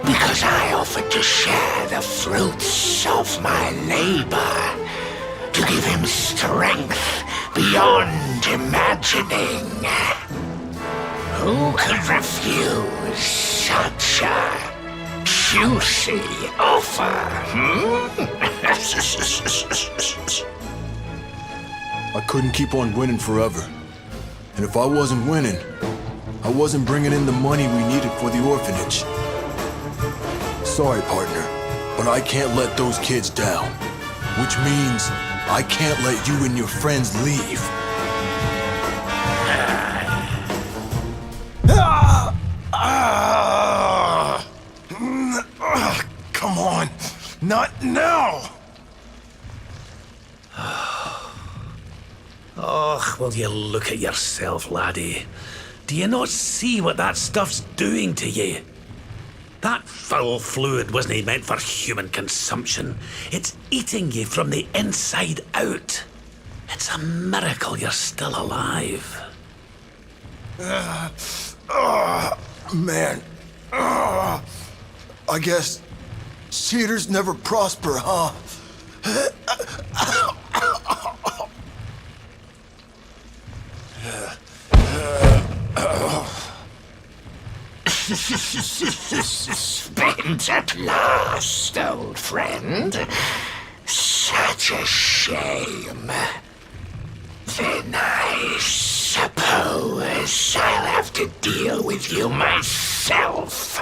Because I offered to share the fruits of my labor, to give him strength beyond imagining. Who could refuse such a juicy offer, I couldn't keep on winning forever. And if I wasn't winning, I wasn't bringing in the money we needed for the orphanage. Sorry, partner, but I can't let those kids down. Which means I can't let you and your friends leave. Come on, not now! Oh, will you look at yourself, laddie? Do you not see what that stuff's doing to you? That foul fluid wasn't meant for human consumption. It's eating you from the inside out. It's a miracle you're still alive. Man. I guess cheaters never prosper, huh? Spent at last, old friend. Such a shame. Then I suppose I'll have to deal with you myself.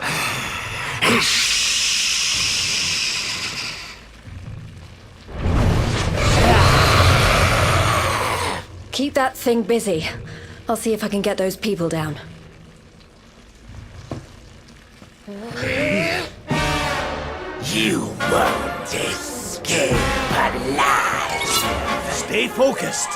Keep that thing busy. I'll see if I can get those people down. You won't escape alive. Stay focused.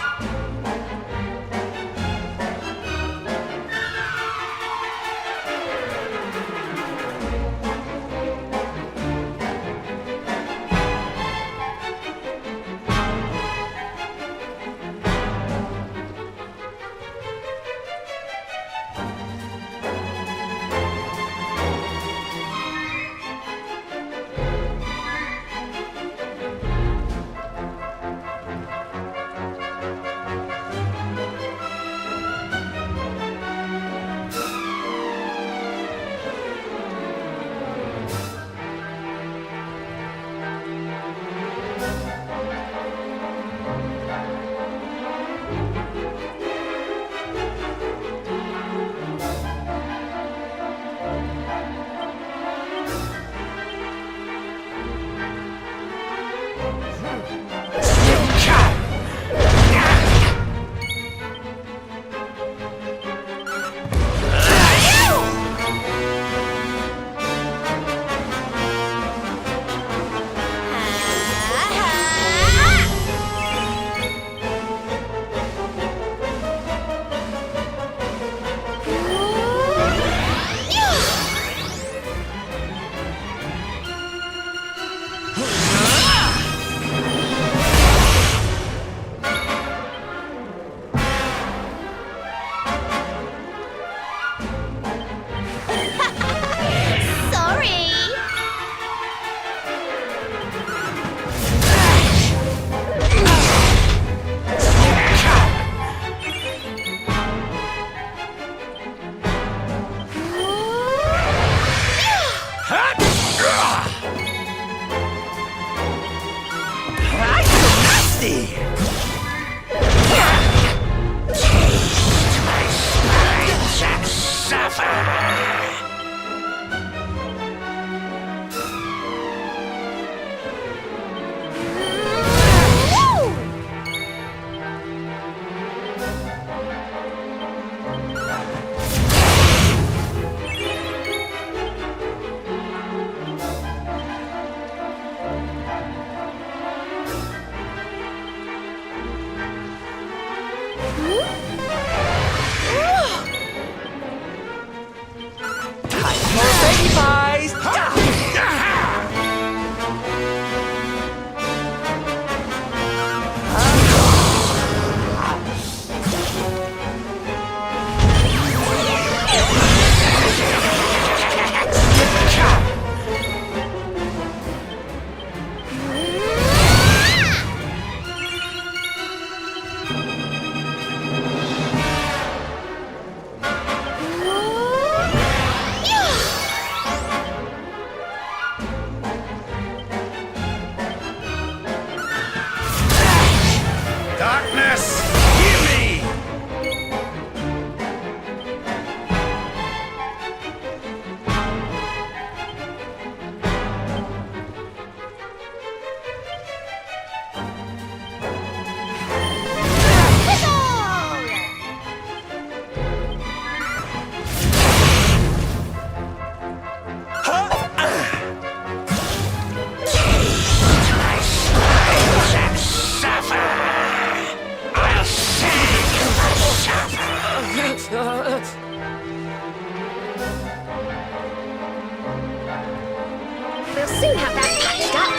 We'll soon have that patched up.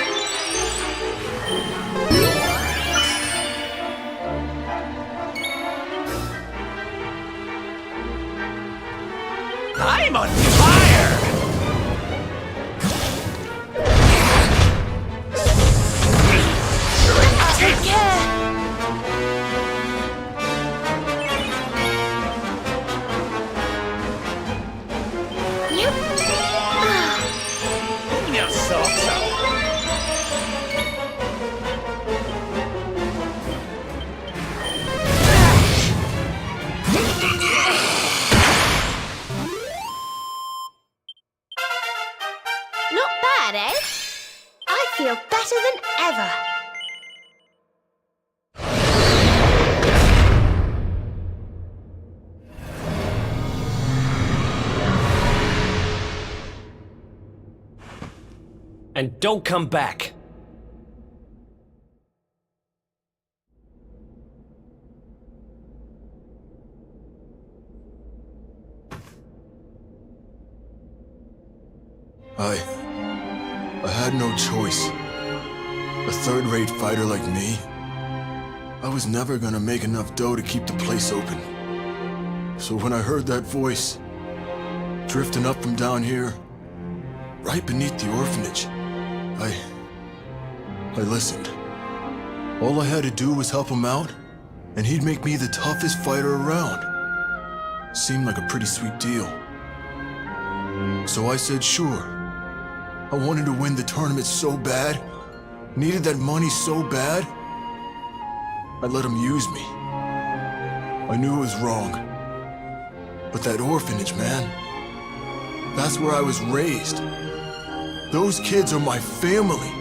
I'm on fire! Take care! Your socks out. Not bad, eh? I feel better than ever. And don't come back. I had no choice. A third-rate fighter like me, I was never gonna make enough dough to keep the place open. So when I heard that voice, drifting up from down here, right beneath the orphanage, I listened. All I had to do was help him out, and he'd make me the toughest fighter around. Seemed like a pretty sweet deal. So I said sure. I wanted to win the tournament so bad, needed that money so bad. I let him use me. I knew it was wrong. But that orphanage, man, that's where I was raised. Those kids are my family.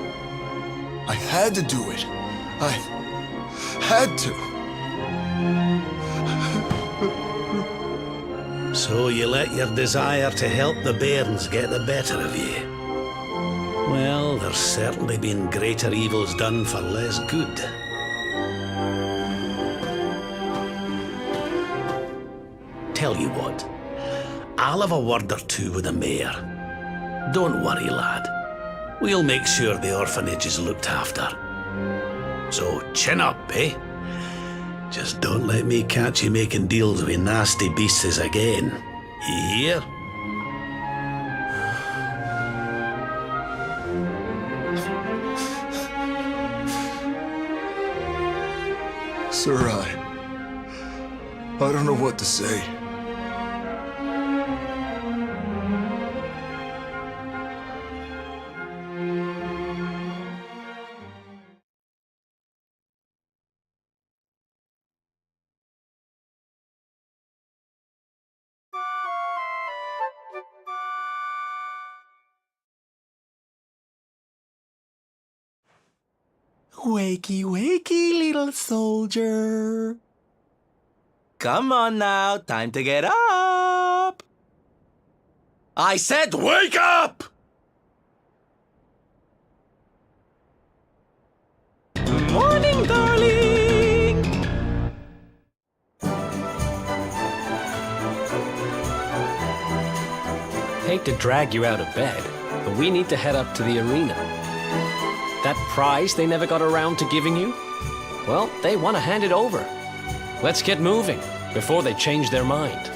I had to do it. I had to. So you let your desire to help the bairns get the better of you? Well, there's certainly been greater evils done for less good. Tell you what, I'll have a word or two with the mayor. Don't worry, lad. We'll make sure the orphanage is looked after. So chin up, eh? Just don't let me catch you making deals with nasty beasts again. You hear? Sir, I don't know what to say. Wakey, wakey, little soldier. Come on now, time to get up. I said wake up! Good morning, darling. Hate to drag you out of bed, but we need to head up to the arena. That prize they never got around to giving you? Well, they want to hand it over. Let's get moving before they change their mind.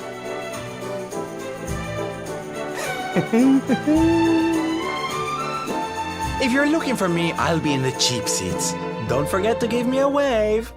If you're looking for me, I'll be in the cheap seats. Don't forget to give me a wave.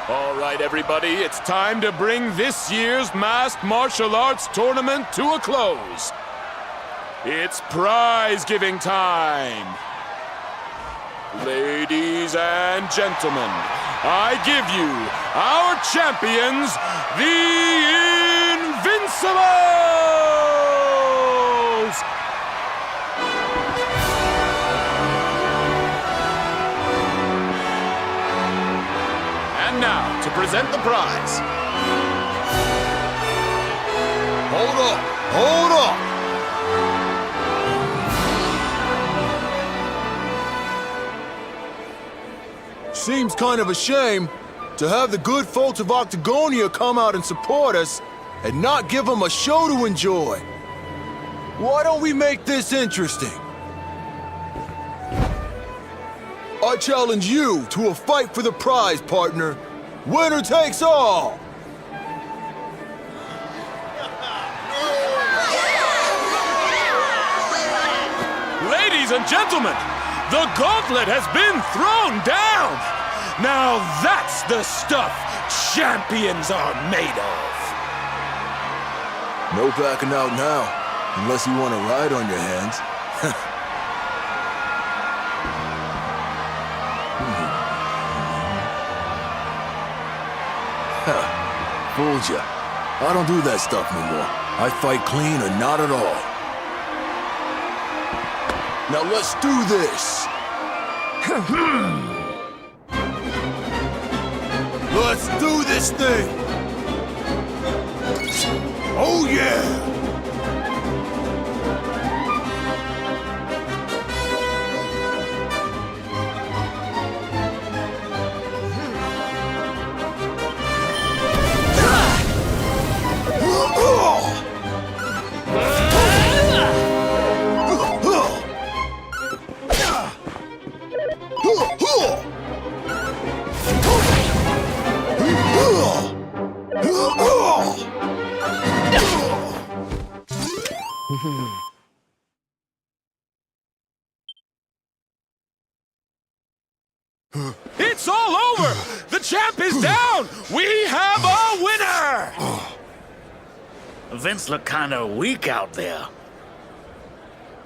All right, everybody, it's time to bring this year's Masked Martial Arts Tournament to a close. It's prize-giving time. Ladies and gentlemen, I give you our champions, the Invincibles! And now, to present the prize. Hold up! Hold up! Seems kind of a shame to have the good folks of Octagonia come out and support us and not give them a show to enjoy. Why don't we make this interesting? I challenge you to a fight for the prize, partner. Winner takes all! Ladies and gentlemen, the gauntlet has been thrown down! Now that's the stuff champions are made of! No backing out now, unless you want to ride on your hands. Fooled ya. I don't do that stuff no more. I fight clean or not at all. Now let's do this! Let's do this thing! Oh yeah! It's all over! The champ is down! We have a winner! Vince looked kinda weak out there.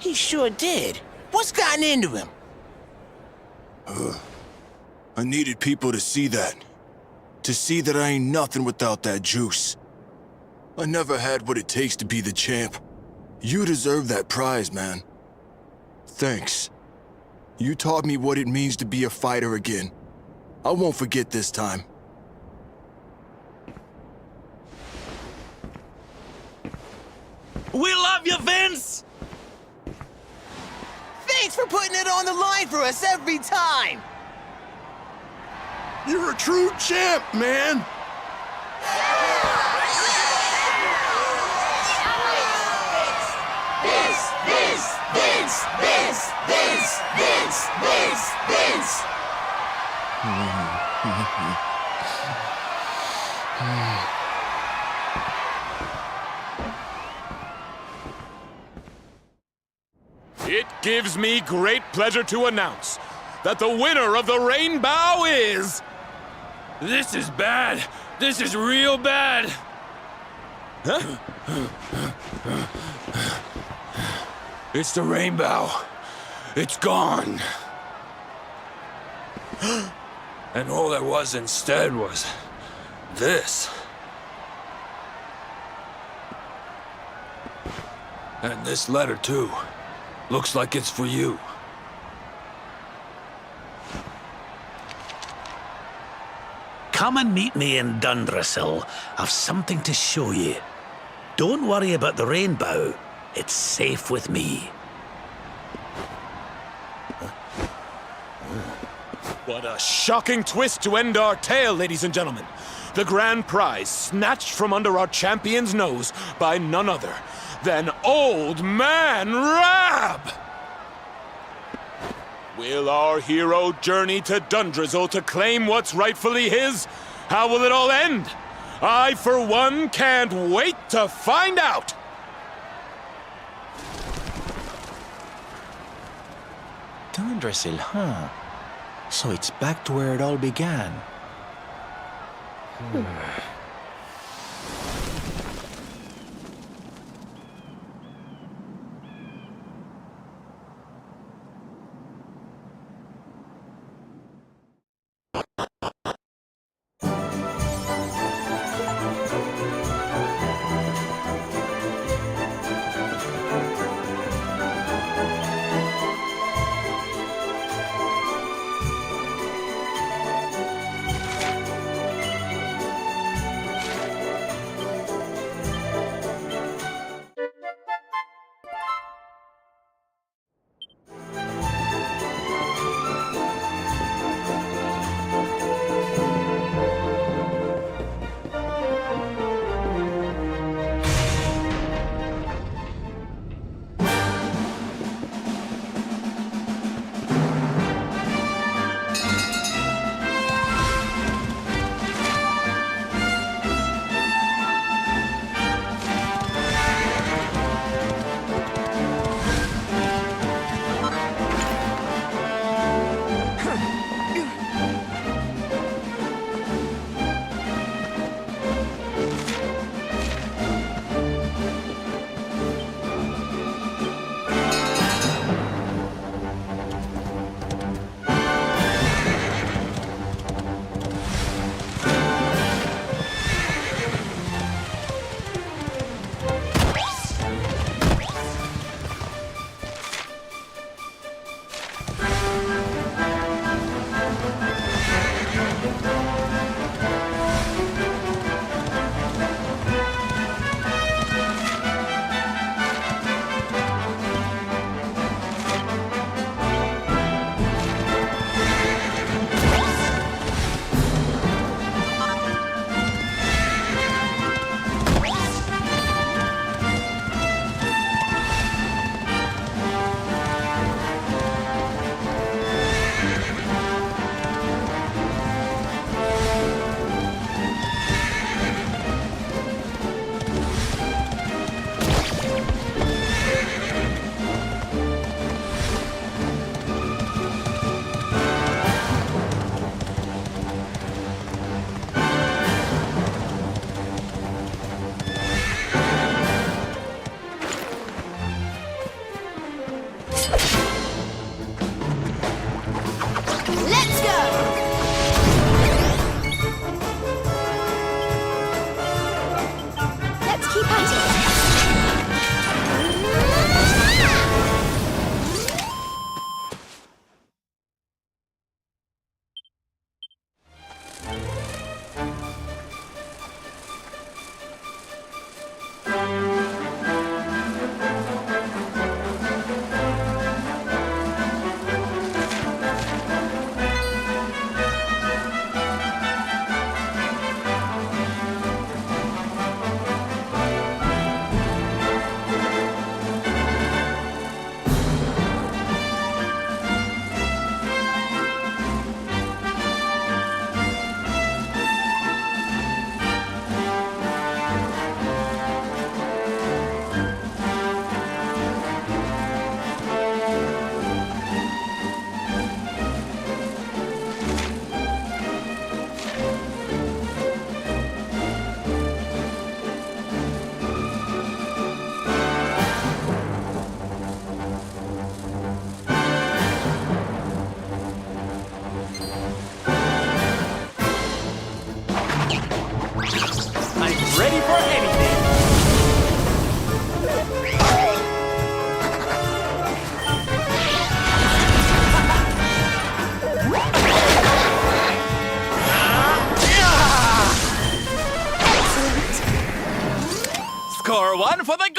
He sure did. What's gotten into him? I needed people to see that. To see that I ain't nothing without that juice. I never had what it takes to be the champ. You deserve that prize, man. Thanks. You taught me what it means to be a fighter again. I won't forget this time. We love you, Vince! Thanks for putting it on the line for us every time! You're a true champ, man! Vince! It gives me great pleasure to announce that the winner of the Rainbow is... This is bad. This is real bad. Huh? It's the rainbow. It's gone. And all there was instead was this. And this letter, too. Looks like it's for you. Come and meet me in Dundrasil. I've something to show you. Don't worry about the rainbow. It's safe with me. What a shocking twist to end our tale, ladies and gentlemen. The grand prize snatched from under our champion's nose by none other than Old Man Rab! Will our hero journey to Dundrasil to claim what's rightfully his? How will it all end? I, for one, can't wait to find out! Dundrasil, huh? So it's back to where it all began.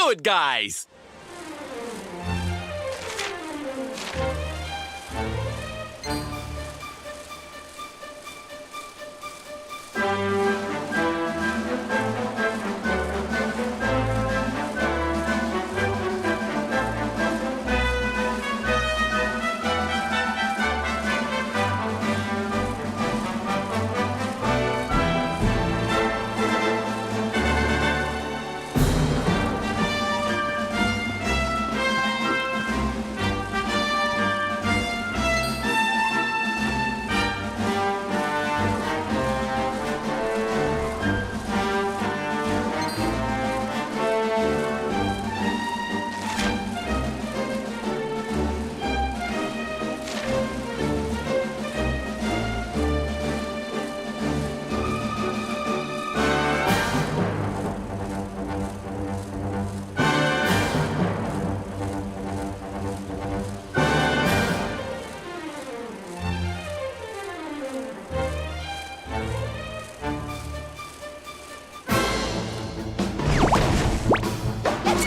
good guys.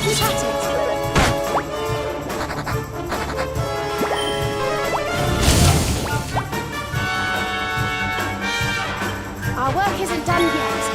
Keep at it. Our work isn't done yet.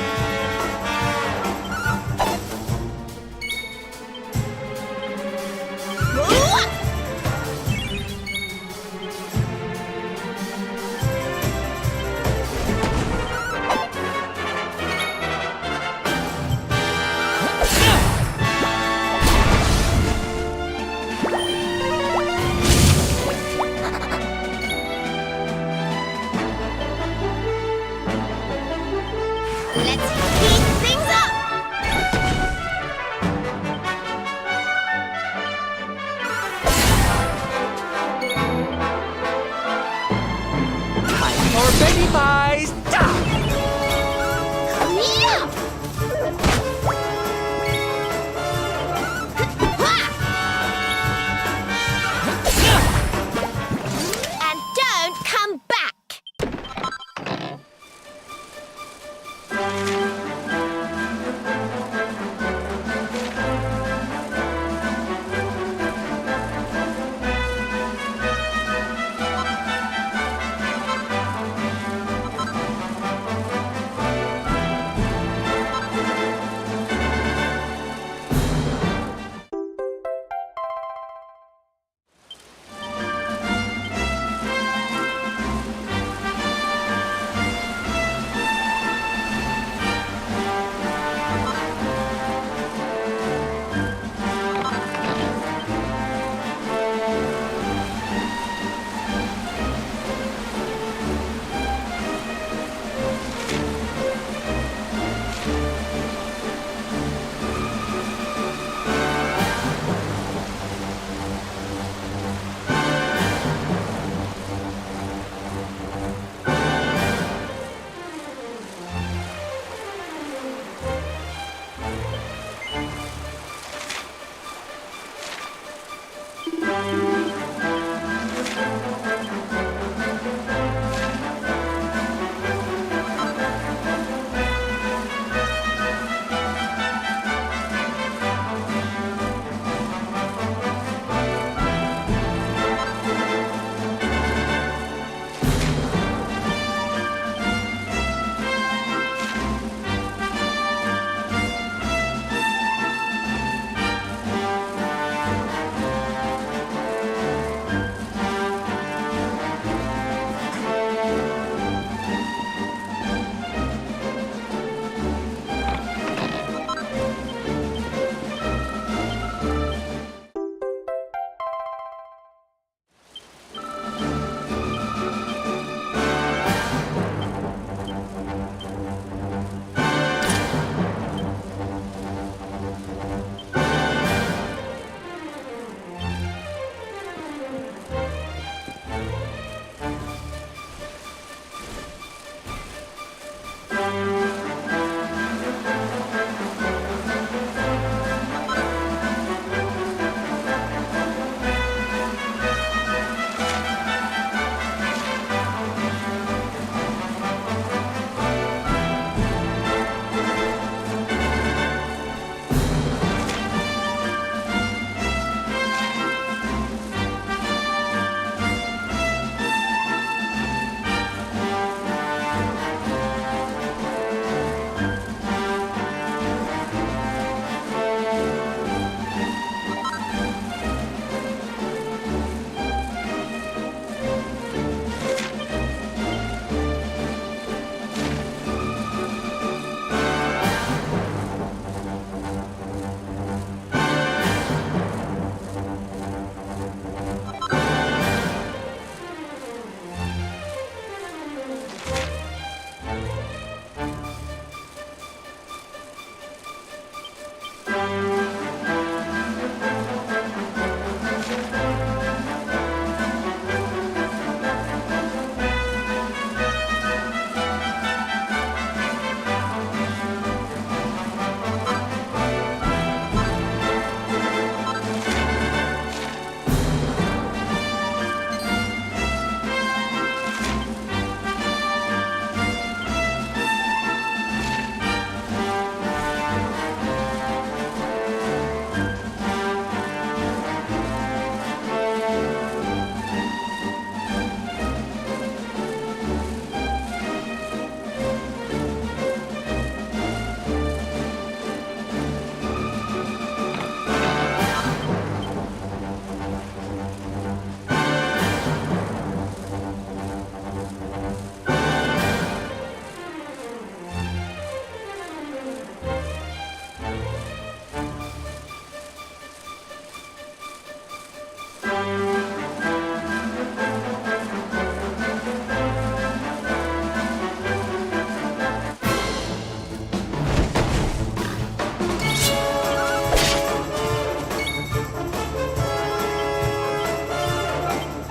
Let's heat things up! Time for baby pies. And don't come back!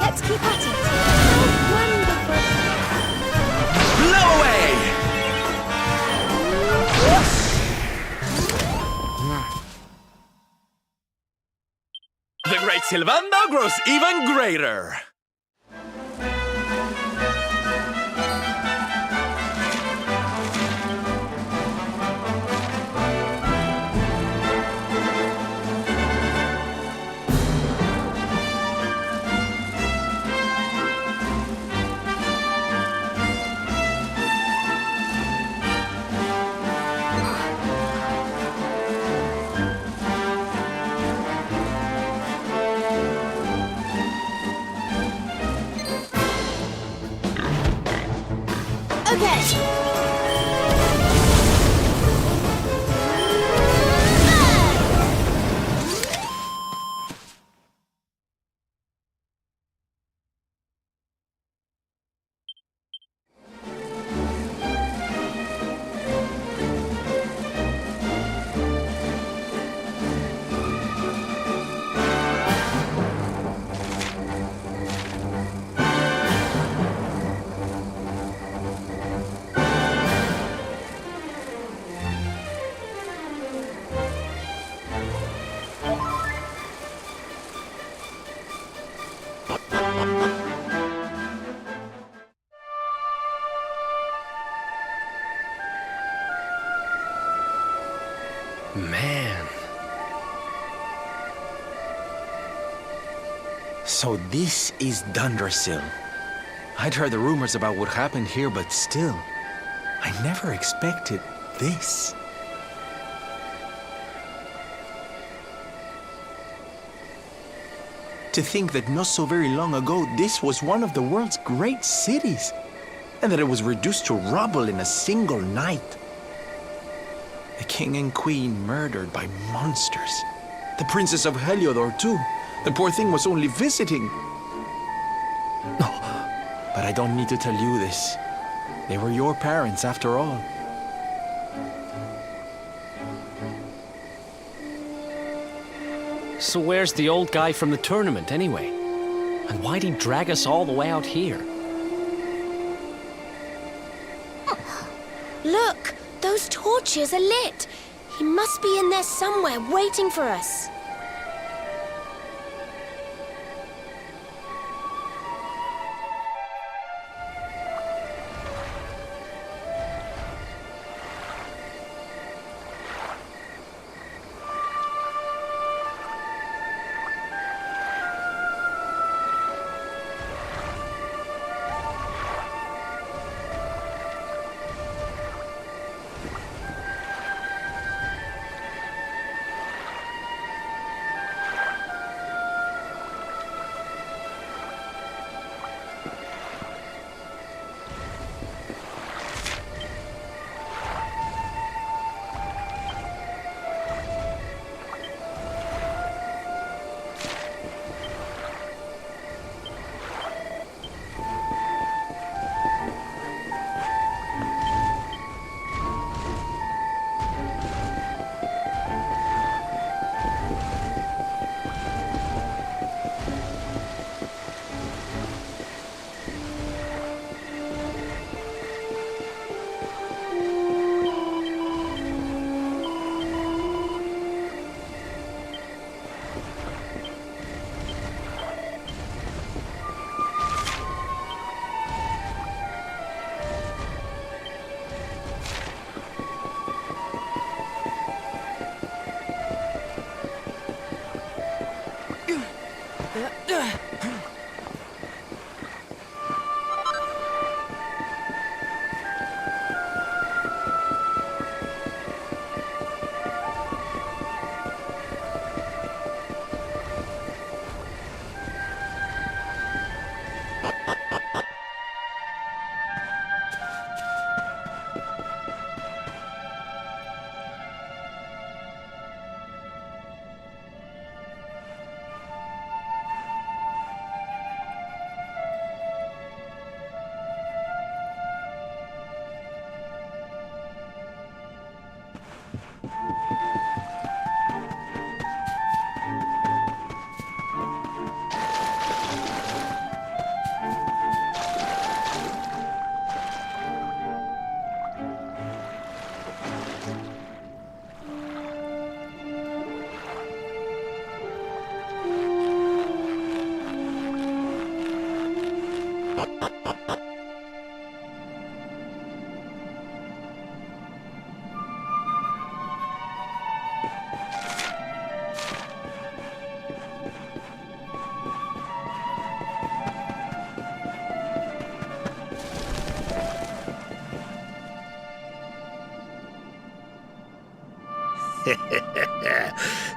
Let's keep at it. Oh, wonderful. Blow away! The great Sylvando grows even greater. Man. So this is Dundrasil. I'd heard the rumors about what happened here, but still, I never expected this. To think that not so very long ago, this was one of the world's great cities, and that it was reduced to rubble in a single night. The king and queen murdered by monsters. The princess of Heliodor, too. The poor thing was only visiting. No, but I don't need to tell you this. They were your parents, after all. So where's the old guy from the tournament, anyway? And why'd he drag us all the way out here? Look, those torches are lit. He must be in there somewhere, waiting for us.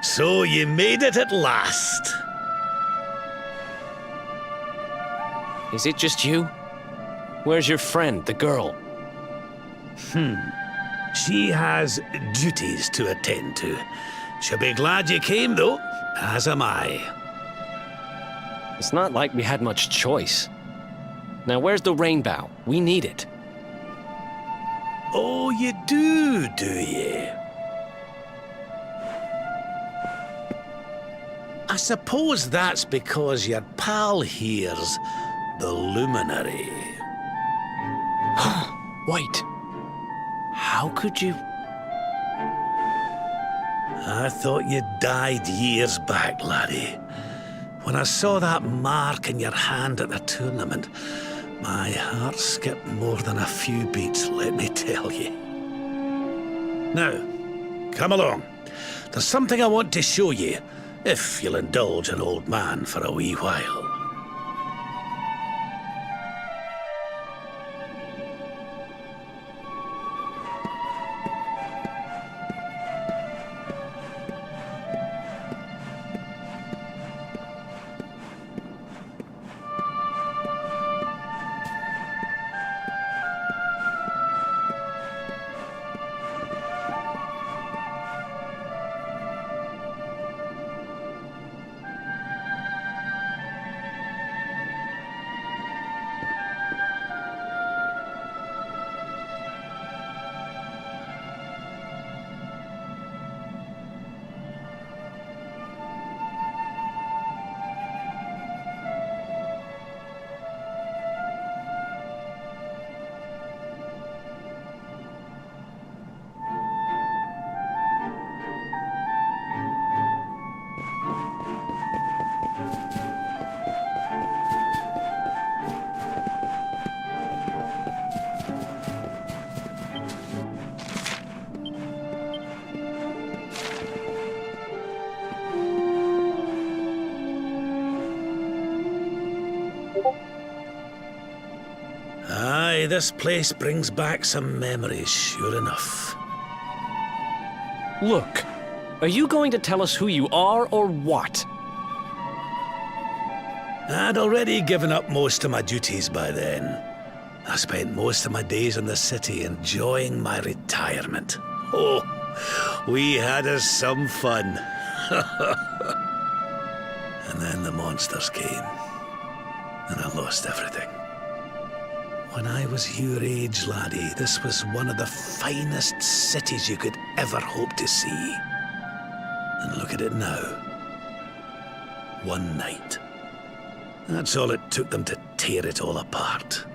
So you made it at last. Is it just you? Where's your friend, the girl? She has duties to attend to. She'll be glad you came, though, as am I. It's not like we had much choice. Now, where's the rainbow? We need it. Oh, you do you? I suppose that's because your pal here's the luminary. Wait. How could you... I thought you died years back, laddie. When I saw that mark in your hand at the tournament, my heart skipped more than a few beats, let me tell you. Now, come along. There's something I want to show you, if you'll indulge an old man for a wee while. Aye, this place brings back some memories, sure enough. Look, are you going to tell us who you are or what? I'd already given up most of my duties by then. I spent most of my days in the city enjoying my retirement. Oh, we had us some fun. And then the monsters came, and I lost everything. When I was your age, laddie, this was one of the finest cities you could ever hope to see. And look at it now. One night. That's all it took them to tear it all apart.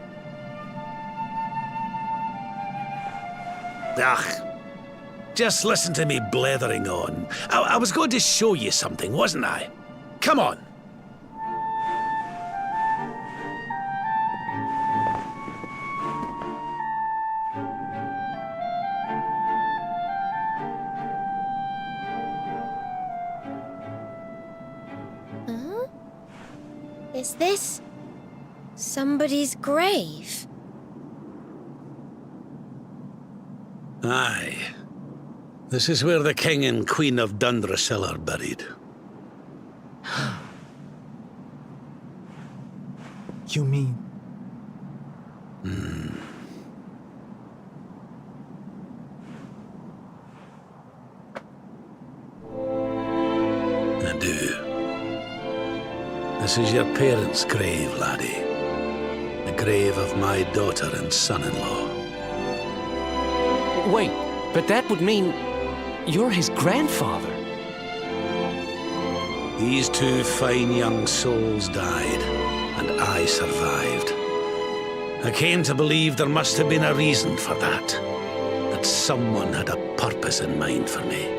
Just listen to me blethering on. I was going to show you something, wasn't I? Come on. Is this somebody's grave? Aye. This is where the King and Queen of Dundrasil are buried. You mean... I do. This is your parents' grave, laddie. The grave of my daughter and son-in-law. Wait, but that would mean you're his grandfather. These two fine young souls died, and I survived. I came to believe there must have been a reason for that. That someone had a purpose in mind for me.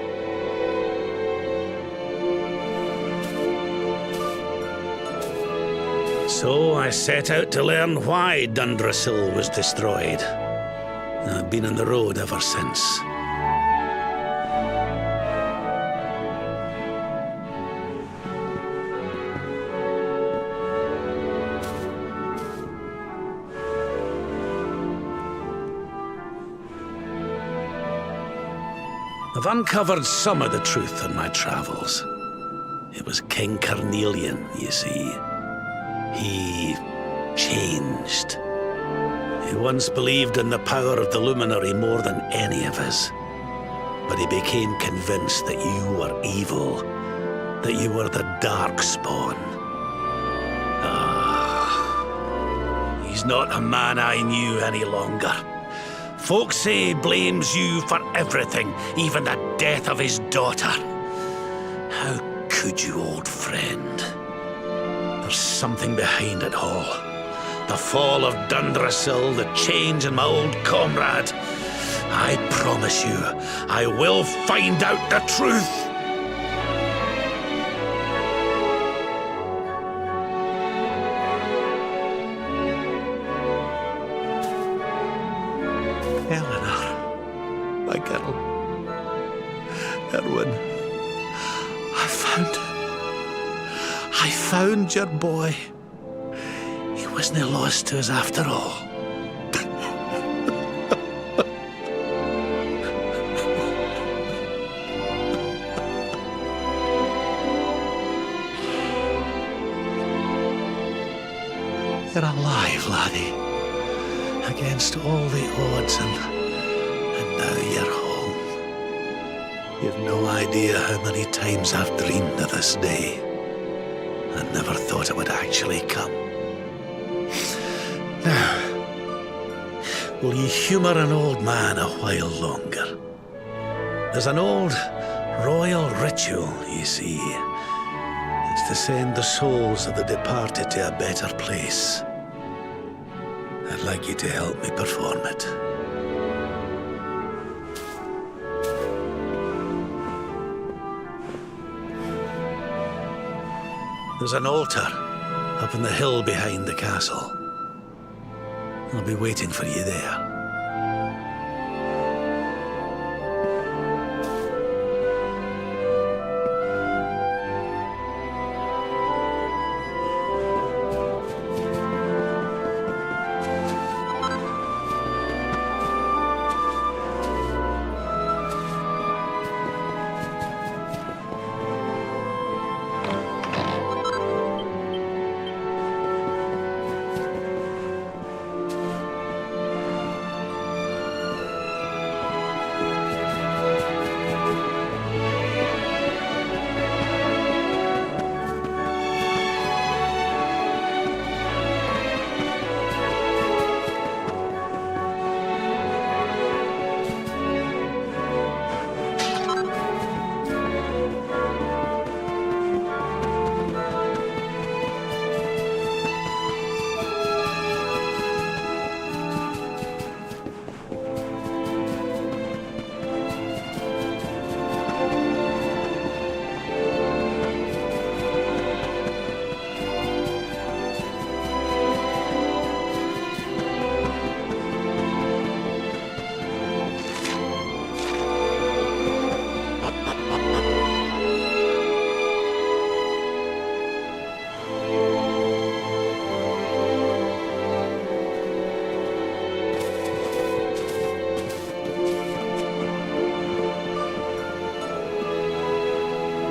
So I set out to learn why Dundrasil was destroyed. I've been on the road ever since. I've uncovered some of the truth in my travels. It was King Carnelian, you see. He changed. He once believed in the power of the luminary more than any of us. But he became convinced that you were evil, that you were the Darkspawn. He's not a man I knew any longer. Folks say he blames you for everything, even the death of his daughter. How could you, old friend? There's something behind it all. The fall of Dundrasil, the change in my old comrade. I promise you, I will find out the truth. Eleanor, my girl, Erwin, I found your boy. He wasn't lost to us after all. You're alive, laddie. Against all the odds, and now you're home. You've no idea how many times I've dreamed of this day. I never thought it would actually come. Now, will you humour an old man a while longer? There's an old royal ritual, you see. It's to send the souls of the departed to a better place. I'd like you to help me perform it. There's an altar up on the hill behind the castle. I'll be waiting for you there.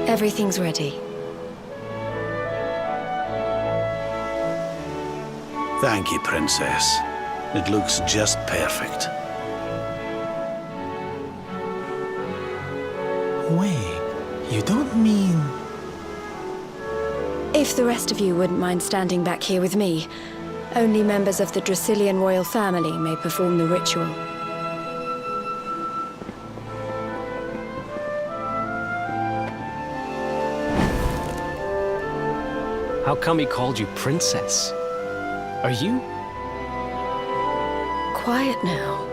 Everything's ready. Thank you, Princess. It looks just perfect. Wait, you don't mean... If the rest of you wouldn't mind standing back here with me, only members of the Dracilian royal family may perform the ritual. How come he called you princess? Are you? Quiet now.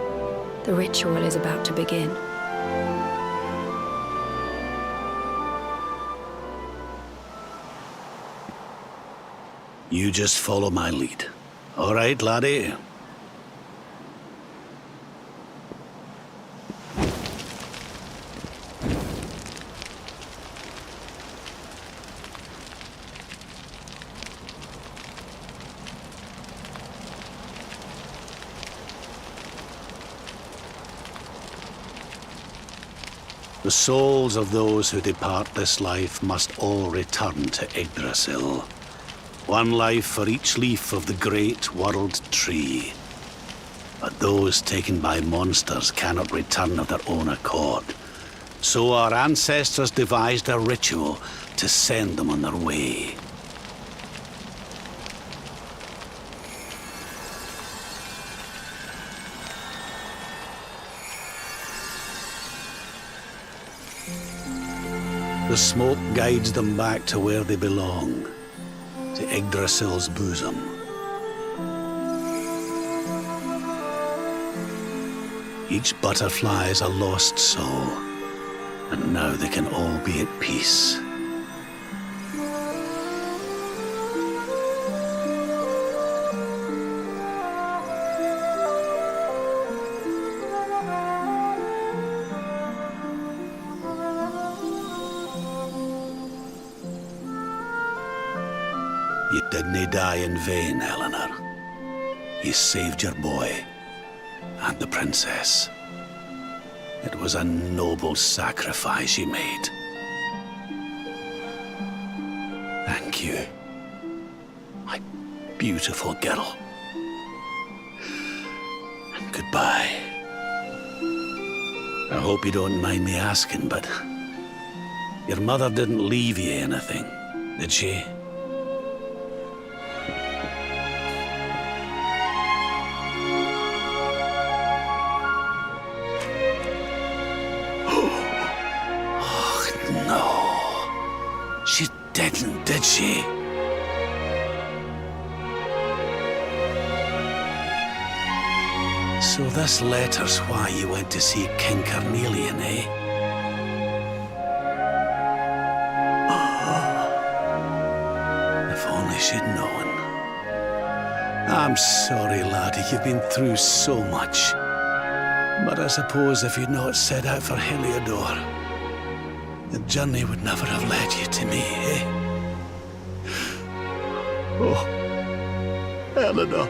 The ritual is about to begin. You just follow my lead. All right, laddie? The souls of those who depart this life must all return to Yggdrasil. One life for each leaf of the great world tree. But those taken by monsters cannot return of their own accord. So our ancestors devised a ritual to send them on their way. The smoke guides them back to where they belong, to Yggdrasil's bosom. Each butterfly is a lost soul, and now they can all be at peace. You didn't die in vain, Eleanor. You saved your boy and the princess. It was a noble sacrifice you made. Thank you, my beautiful girl. And goodbye. I hope you don't mind me asking, but your mother didn't leave you anything, did she? She didn't, did she? So this letter's why you went to see King Carnelian, eh? Oh, if only she'd known. I'm sorry, laddie, you've been through so much. But I suppose if you'd not set out for Heliodor, the journey would never have led you to me, eh? Oh, Eleanor.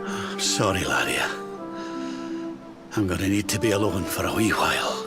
I'm sorry, laddie. I'm gonna need to be alone for a wee while.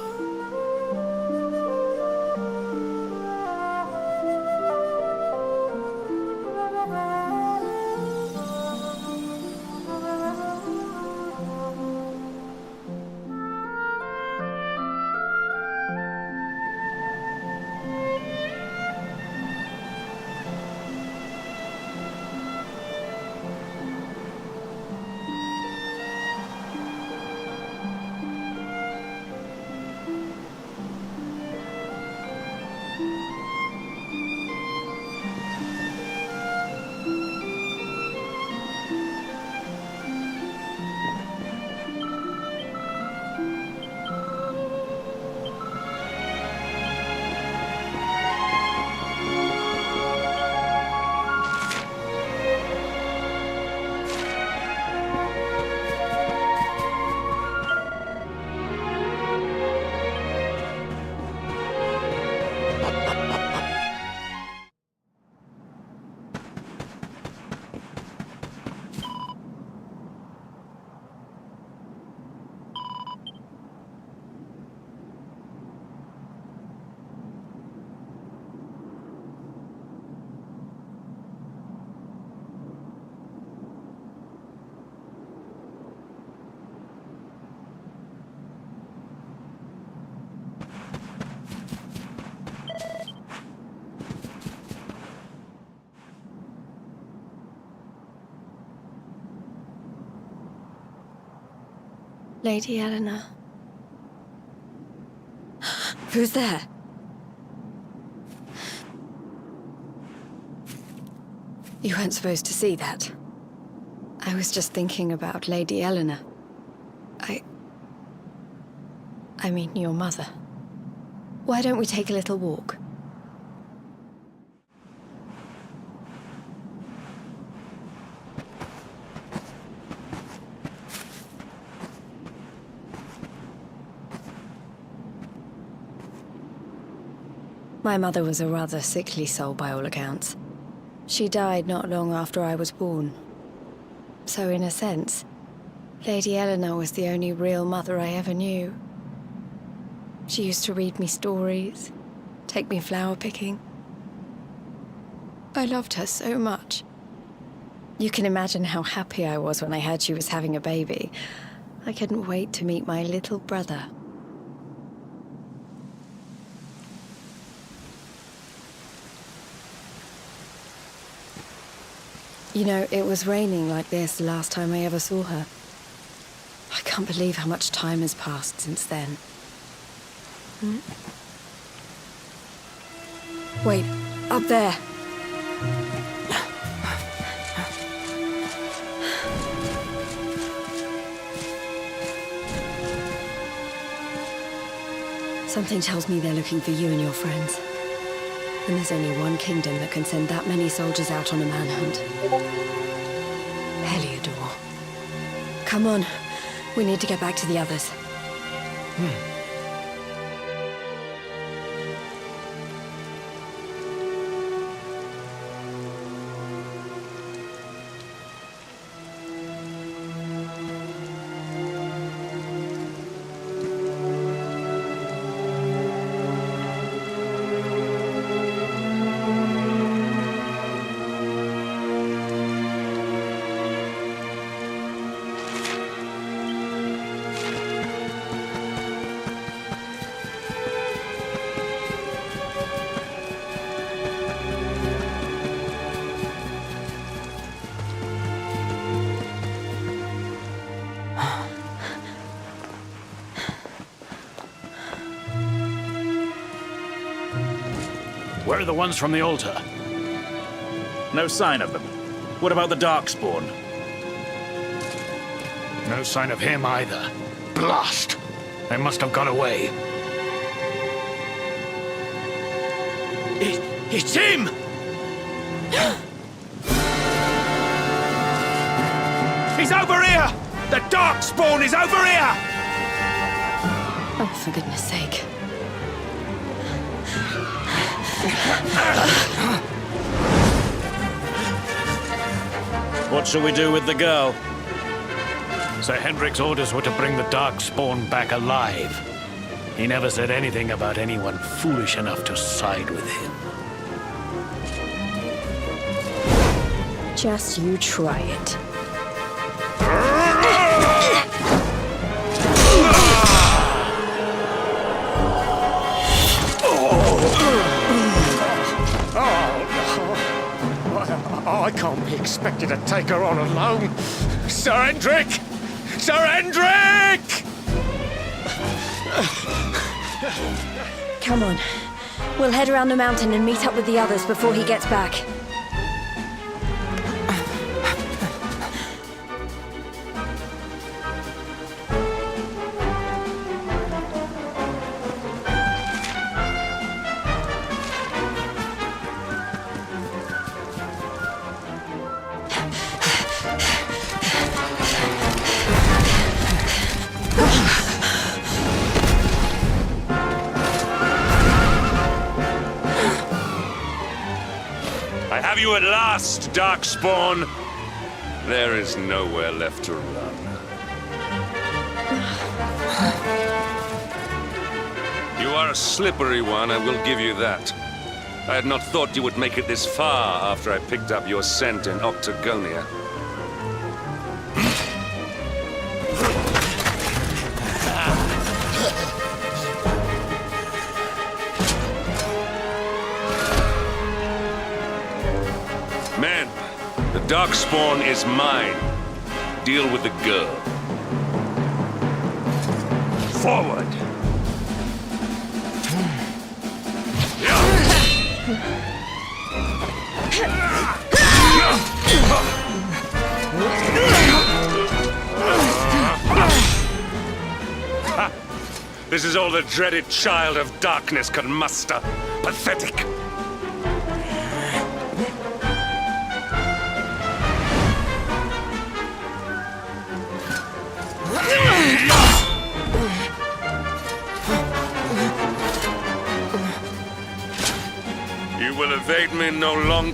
Lady Eleanor. Who's there? You weren't supposed to see that. I was just thinking about Lady Eleanor. I mean, your mother. Why don't we take a little walk? My mother was a rather sickly soul by all accounts. She died not long after I was born. So in a sense, Lady Eleanor was the only real mother I ever knew. She used to read me stories, take me flower picking. I loved her so much. You can imagine how happy I was when I heard she was having a baby. I couldn't wait to meet my little brother. You know, it was raining like this the last time I ever saw her. I can't believe how much time has passed since then. Wait, up there. Something tells me they're looking for you and your friends. And there's only one kingdom that can send that many soldiers out on a manhunt. Heliodor. Come on. We need to get back to the others. Where are the ones from the altar? No sign of them. What about the Darkspawn? No sign of him either. Blast! They must have got away. It's him! He's over here! The Darkspawn is over here! Oh, for goodness sake. What shall we do with the girl? Sir Hendrik's orders were to bring the Darkspawn back alive. He never said anything about anyone foolish enough to side with him. Just you try it. I can't be expected to take her on alone. Sir Hendrik! Sir Hendrik! Come on. We'll head around the mountain and meet up with the others before he gets back. I have you at last, Darkspawn. There is nowhere left to run. You are a slippery one, I will give you that. I had not thought you would make it this far after I picked up your scent in Octagonia. Men, the Darkspawn is mine. Deal with the girl. Forward! This is all the dreaded child of darkness can muster. Pathetic.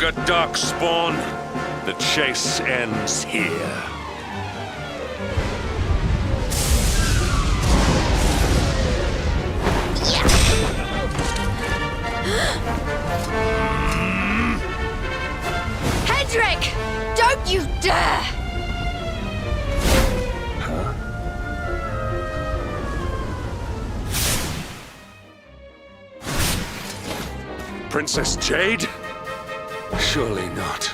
a dark spawn. The chase ends here. Hendrik! Don't you dare! Princess Jade? Surely not.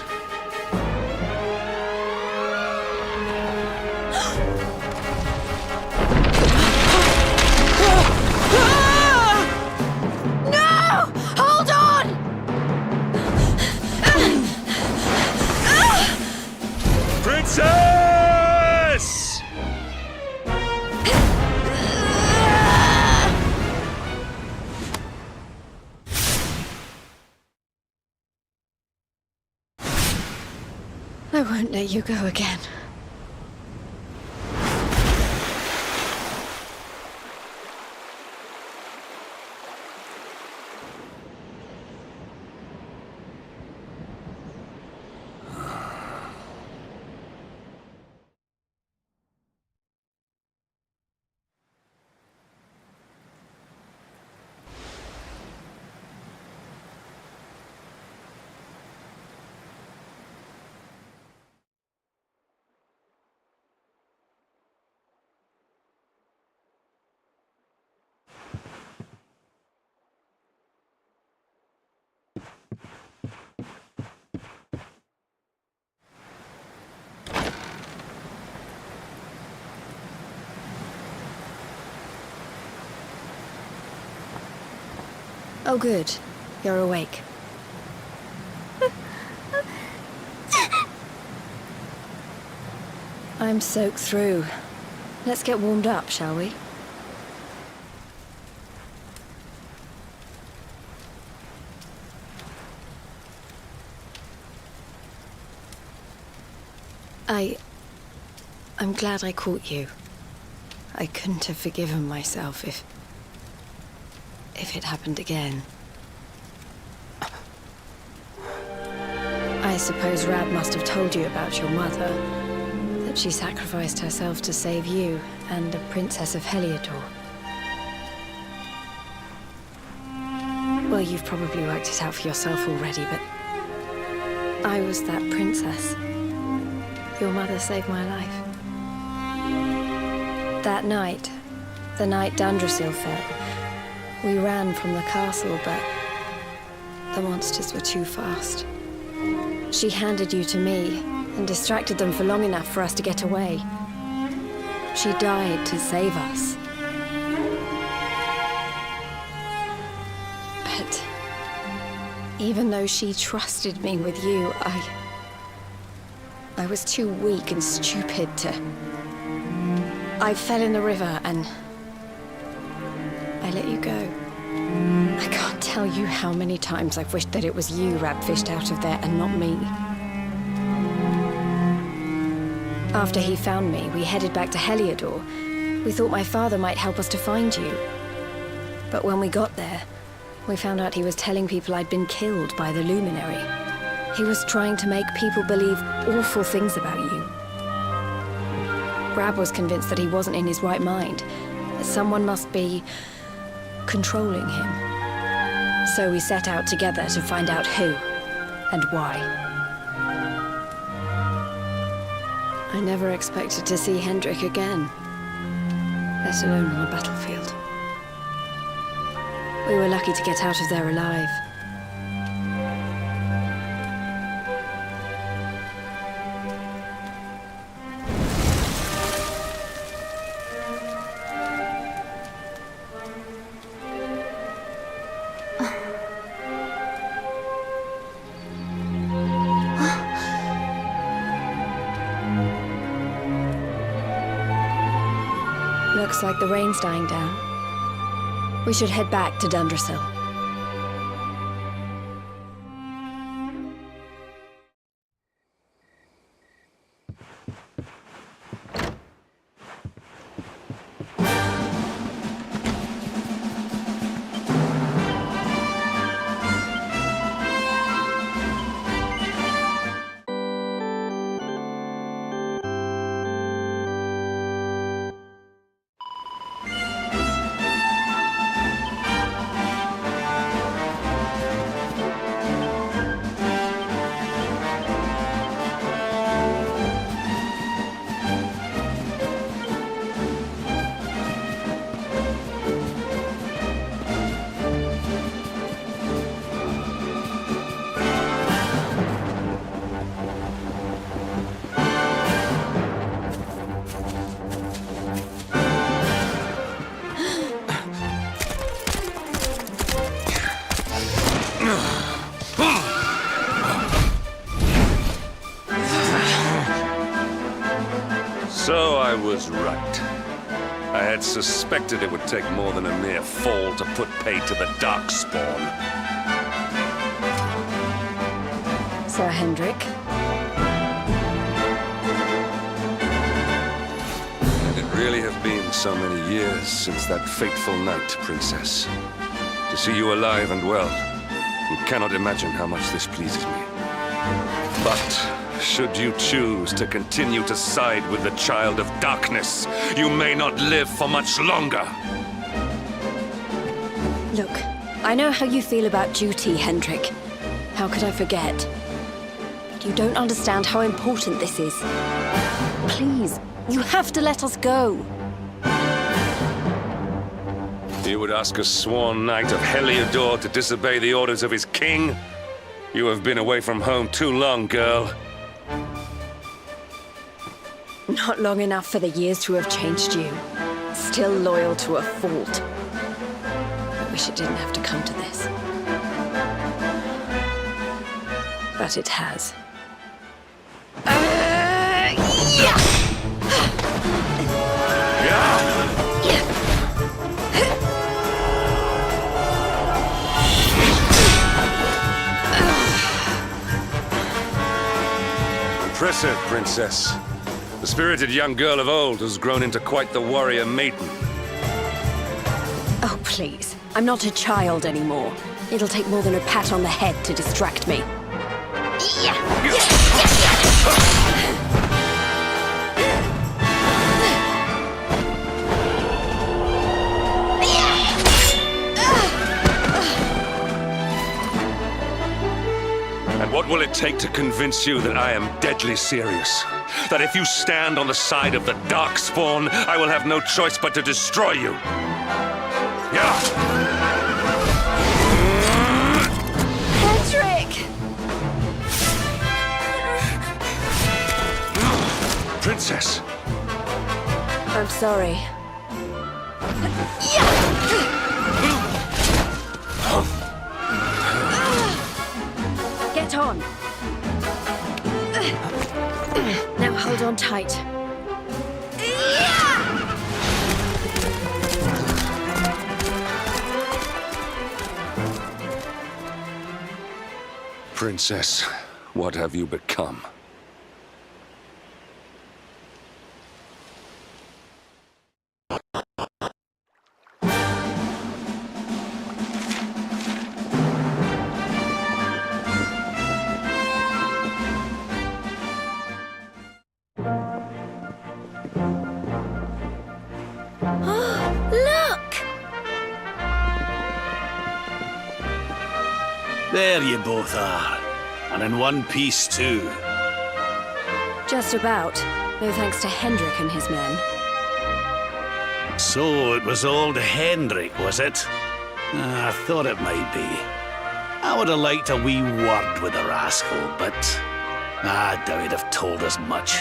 No! Hold on! Princess! I won't let you go again. Oh, good. You're awake. I'm soaked through. Let's get warmed up, shall we? I'm glad I caught you. I couldn't have forgiven myself if it happened again. I suppose Rab must have told you about your mother, that she sacrificed herself to save you and a princess of Heliodor. Well, you've probably worked it out for yourself already, but I was that princess. Your mother saved my life. That night, the night Dundrasil fell, we ran from the castle, but the monsters were too fast. She handed you to me and distracted them for long enough for us to get away. She died to save us. But even though she trusted me with you, I was too weak and stupid to... I fell in the river and I let you go. I can't tell you how many times I've wished that it was you Rab fished out of there and not me. After he found me, we headed back to Heliodor. We thought my father might help us to find you. But when we got there, we found out he was telling people I'd been killed by the Luminary. He was trying to make people believe awful things about you. Rab was convinced that he wasn't in his right mind, that someone must be controlling him. So we set out together to find out who and why. I never expected to see Hendrik again, let alone on a battlefield. We were lucky to get out of there alive. Looks like the rain's dying down. We should head back to Dundrasil. So I was right. I had suspected it would take more than a mere fall to put pay to the Darkspawn. Sir Hendrik. And it really have been so many years since that fateful night, Princess. To see you alive and well, you cannot imagine how much this pleases me. But should you choose to continue to side with the Child of Darkness, you may not live for much longer. Look, I know how you feel about duty, Hendrik. How could I forget? But you don't understand how important this is. Please, you have to let us go. You would ask a sworn knight of Heliodor to disobey the orders of his king? You have been away from home too long, girl. Not long enough for the years to have changed you. Still loyal to a fault. I wish it didn't have to come to this. But it has. Impressive, Princess. The spirited young girl of old has grown into quite the warrior maiden. Oh, please. I'm not a child anymore. It'll take more than a pat on the head to distract me. And what will it take to convince you that I am deadly serious? That if you stand on the side of the Darkspawn, I will have no choice but to destroy you? Yeah! Hendrik! Princess! I'm sorry. Get on. Now hold on tight. Princess, what have you become? There you both are. And in one piece, too. Just about. No thanks to Hendrik and his men. So it was old Hendrik, was it? I thought it might be. I would have liked a wee word with the rascal, but I doubt he'd have told us much.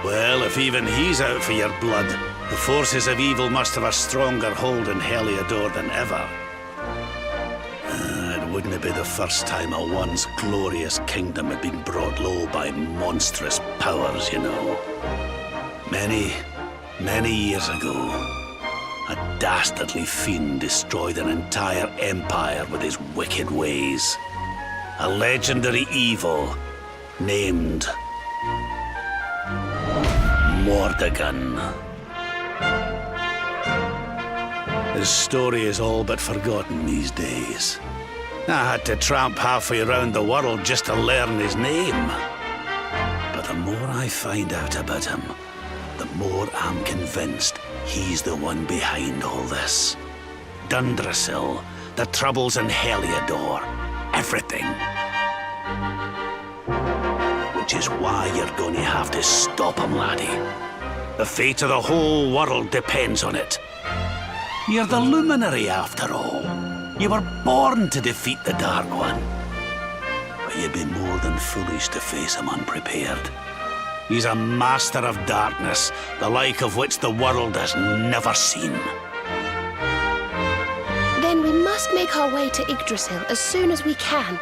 Well, if even he's out for your blood, the forces of evil must have a stronger hold in Heliodor than ever. It wouldn't be the first time a once glorious kingdom had been brought low by monstrous powers, you know. Many, many years ago, a dastardly fiend destroyed an entire empire with his wicked ways. A legendary evil named Mordegon. His story is all but forgotten these days. I had to tramp halfway around the world just to learn his name. But the more I find out about him, the more I'm convinced he's the one behind all this. Dundrasil, the troubles in Heliodor, everything. Which is why you're going to have to stop him, laddie. The fate of the whole world depends on it. You're the luminary, after all. You were born to defeat the Dark One. But you'd be more than foolish to face him unprepared. He's a master of darkness, the like of which the world has never seen. Then we must make our way to Yggdrasil as soon as we can.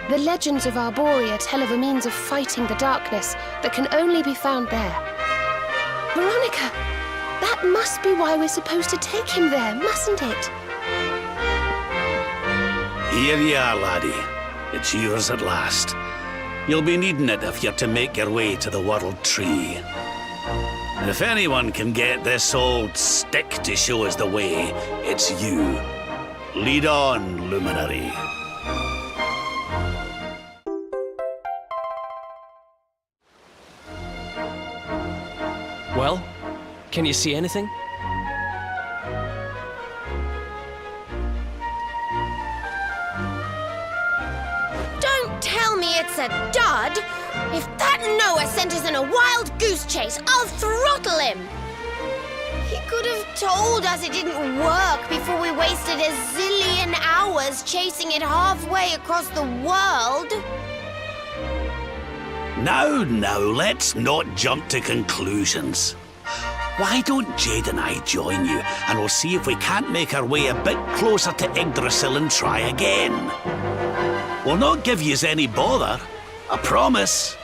The legends of Arborea tell of a means of fighting the darkness that can only be found there. Veronica, that must be why we're supposed to take him there, mustn't it? Here you are, laddie. It's yours at last. You'll be needing it if you're to make your way to the World Tree. And if anyone can get this old stick to show us the way, it's you. Lead on, Luminary. Well, can you see anything? Don't tell me it's a dud! If that Noah sent us in a wild goose chase, I'll throttle him! He could have told us it didn't work before we wasted a zillion hours chasing it halfway across the world. Now, let's not jump to conclusions. Why don't Jade and I join you, and we'll see if we can't make our way a bit closer to Yggdrasil and try again. We'll not give yous any bother, I promise.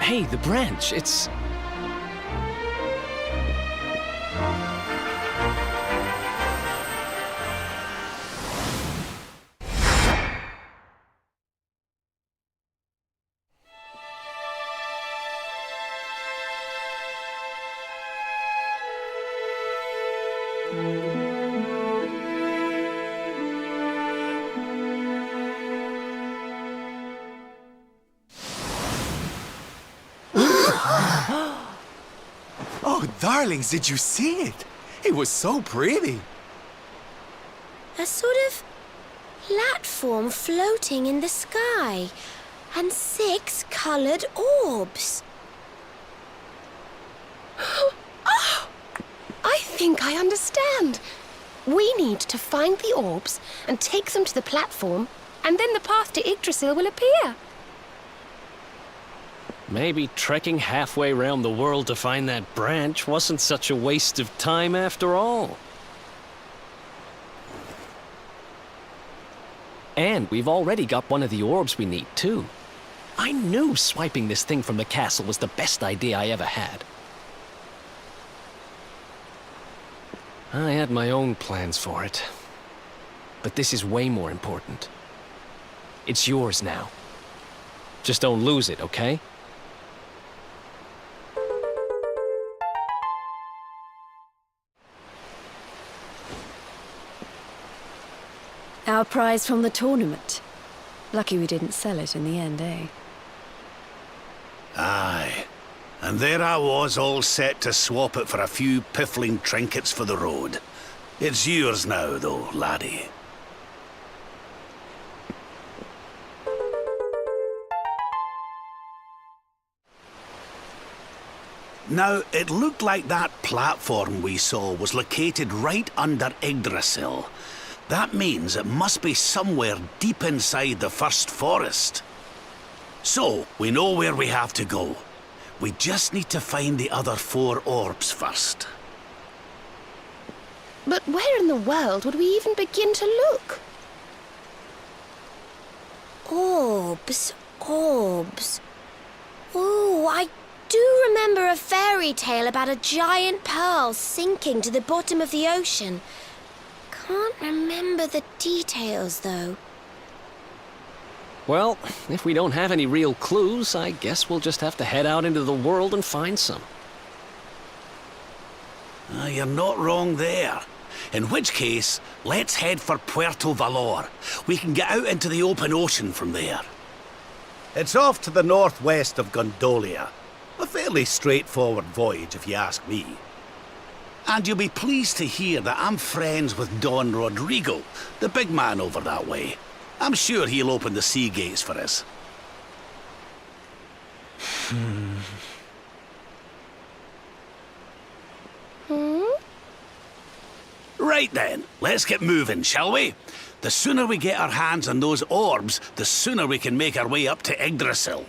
Hey, the branch, it's... Oh, darlings, did you see it? It was so pretty. A sort of platform floating in the sky, and 6 colored orbs. Oh, I think I I understand. We need to find the orbs and take them to the platform, and then the path to Yggdrasil will appear. Maybe trekking halfway around the world to find that branch wasn't such a waste of time after all. And we've already got one of the orbs we need, too. I knew swiping this thing from the castle was the best idea I ever had. I had my own plans for it. But this is way more important. It's yours now. Just don't lose it, okay? Our prize from the tournament. Lucky we didn't sell it in the end, eh? Aye. And there I was, all set to swap it for a few piffling trinkets for the road. It's yours now, though, laddie. Now, it looked like that platform we saw was located right under Yggdrasil. That means it must be somewhere deep inside the first forest. So, we know where we have to go. We just need to find the other 4 orbs first. But where in the world would we even begin to look? Orbs, orbs. Oh, I do remember a fairy tale about a giant pearl sinking to the bottom of the ocean. Can't remember the details, though. Well, if we don't have any real clues, I guess we'll just have to head out into the world and find some. You're not wrong there. In which case, let's head for Puerto Valor. We can get out into the open ocean from there. It's off to the northwest of Gondolia. A fairly straightforward voyage, if you ask me. And you'll be pleased to hear that I'm friends with Don Rodrigo, the big man over that way. I'm sure he'll open the sea gates for us. Right then, let's get moving, shall we? The sooner we get our hands on those orbs, the sooner we can make our way up to Yggdrasil.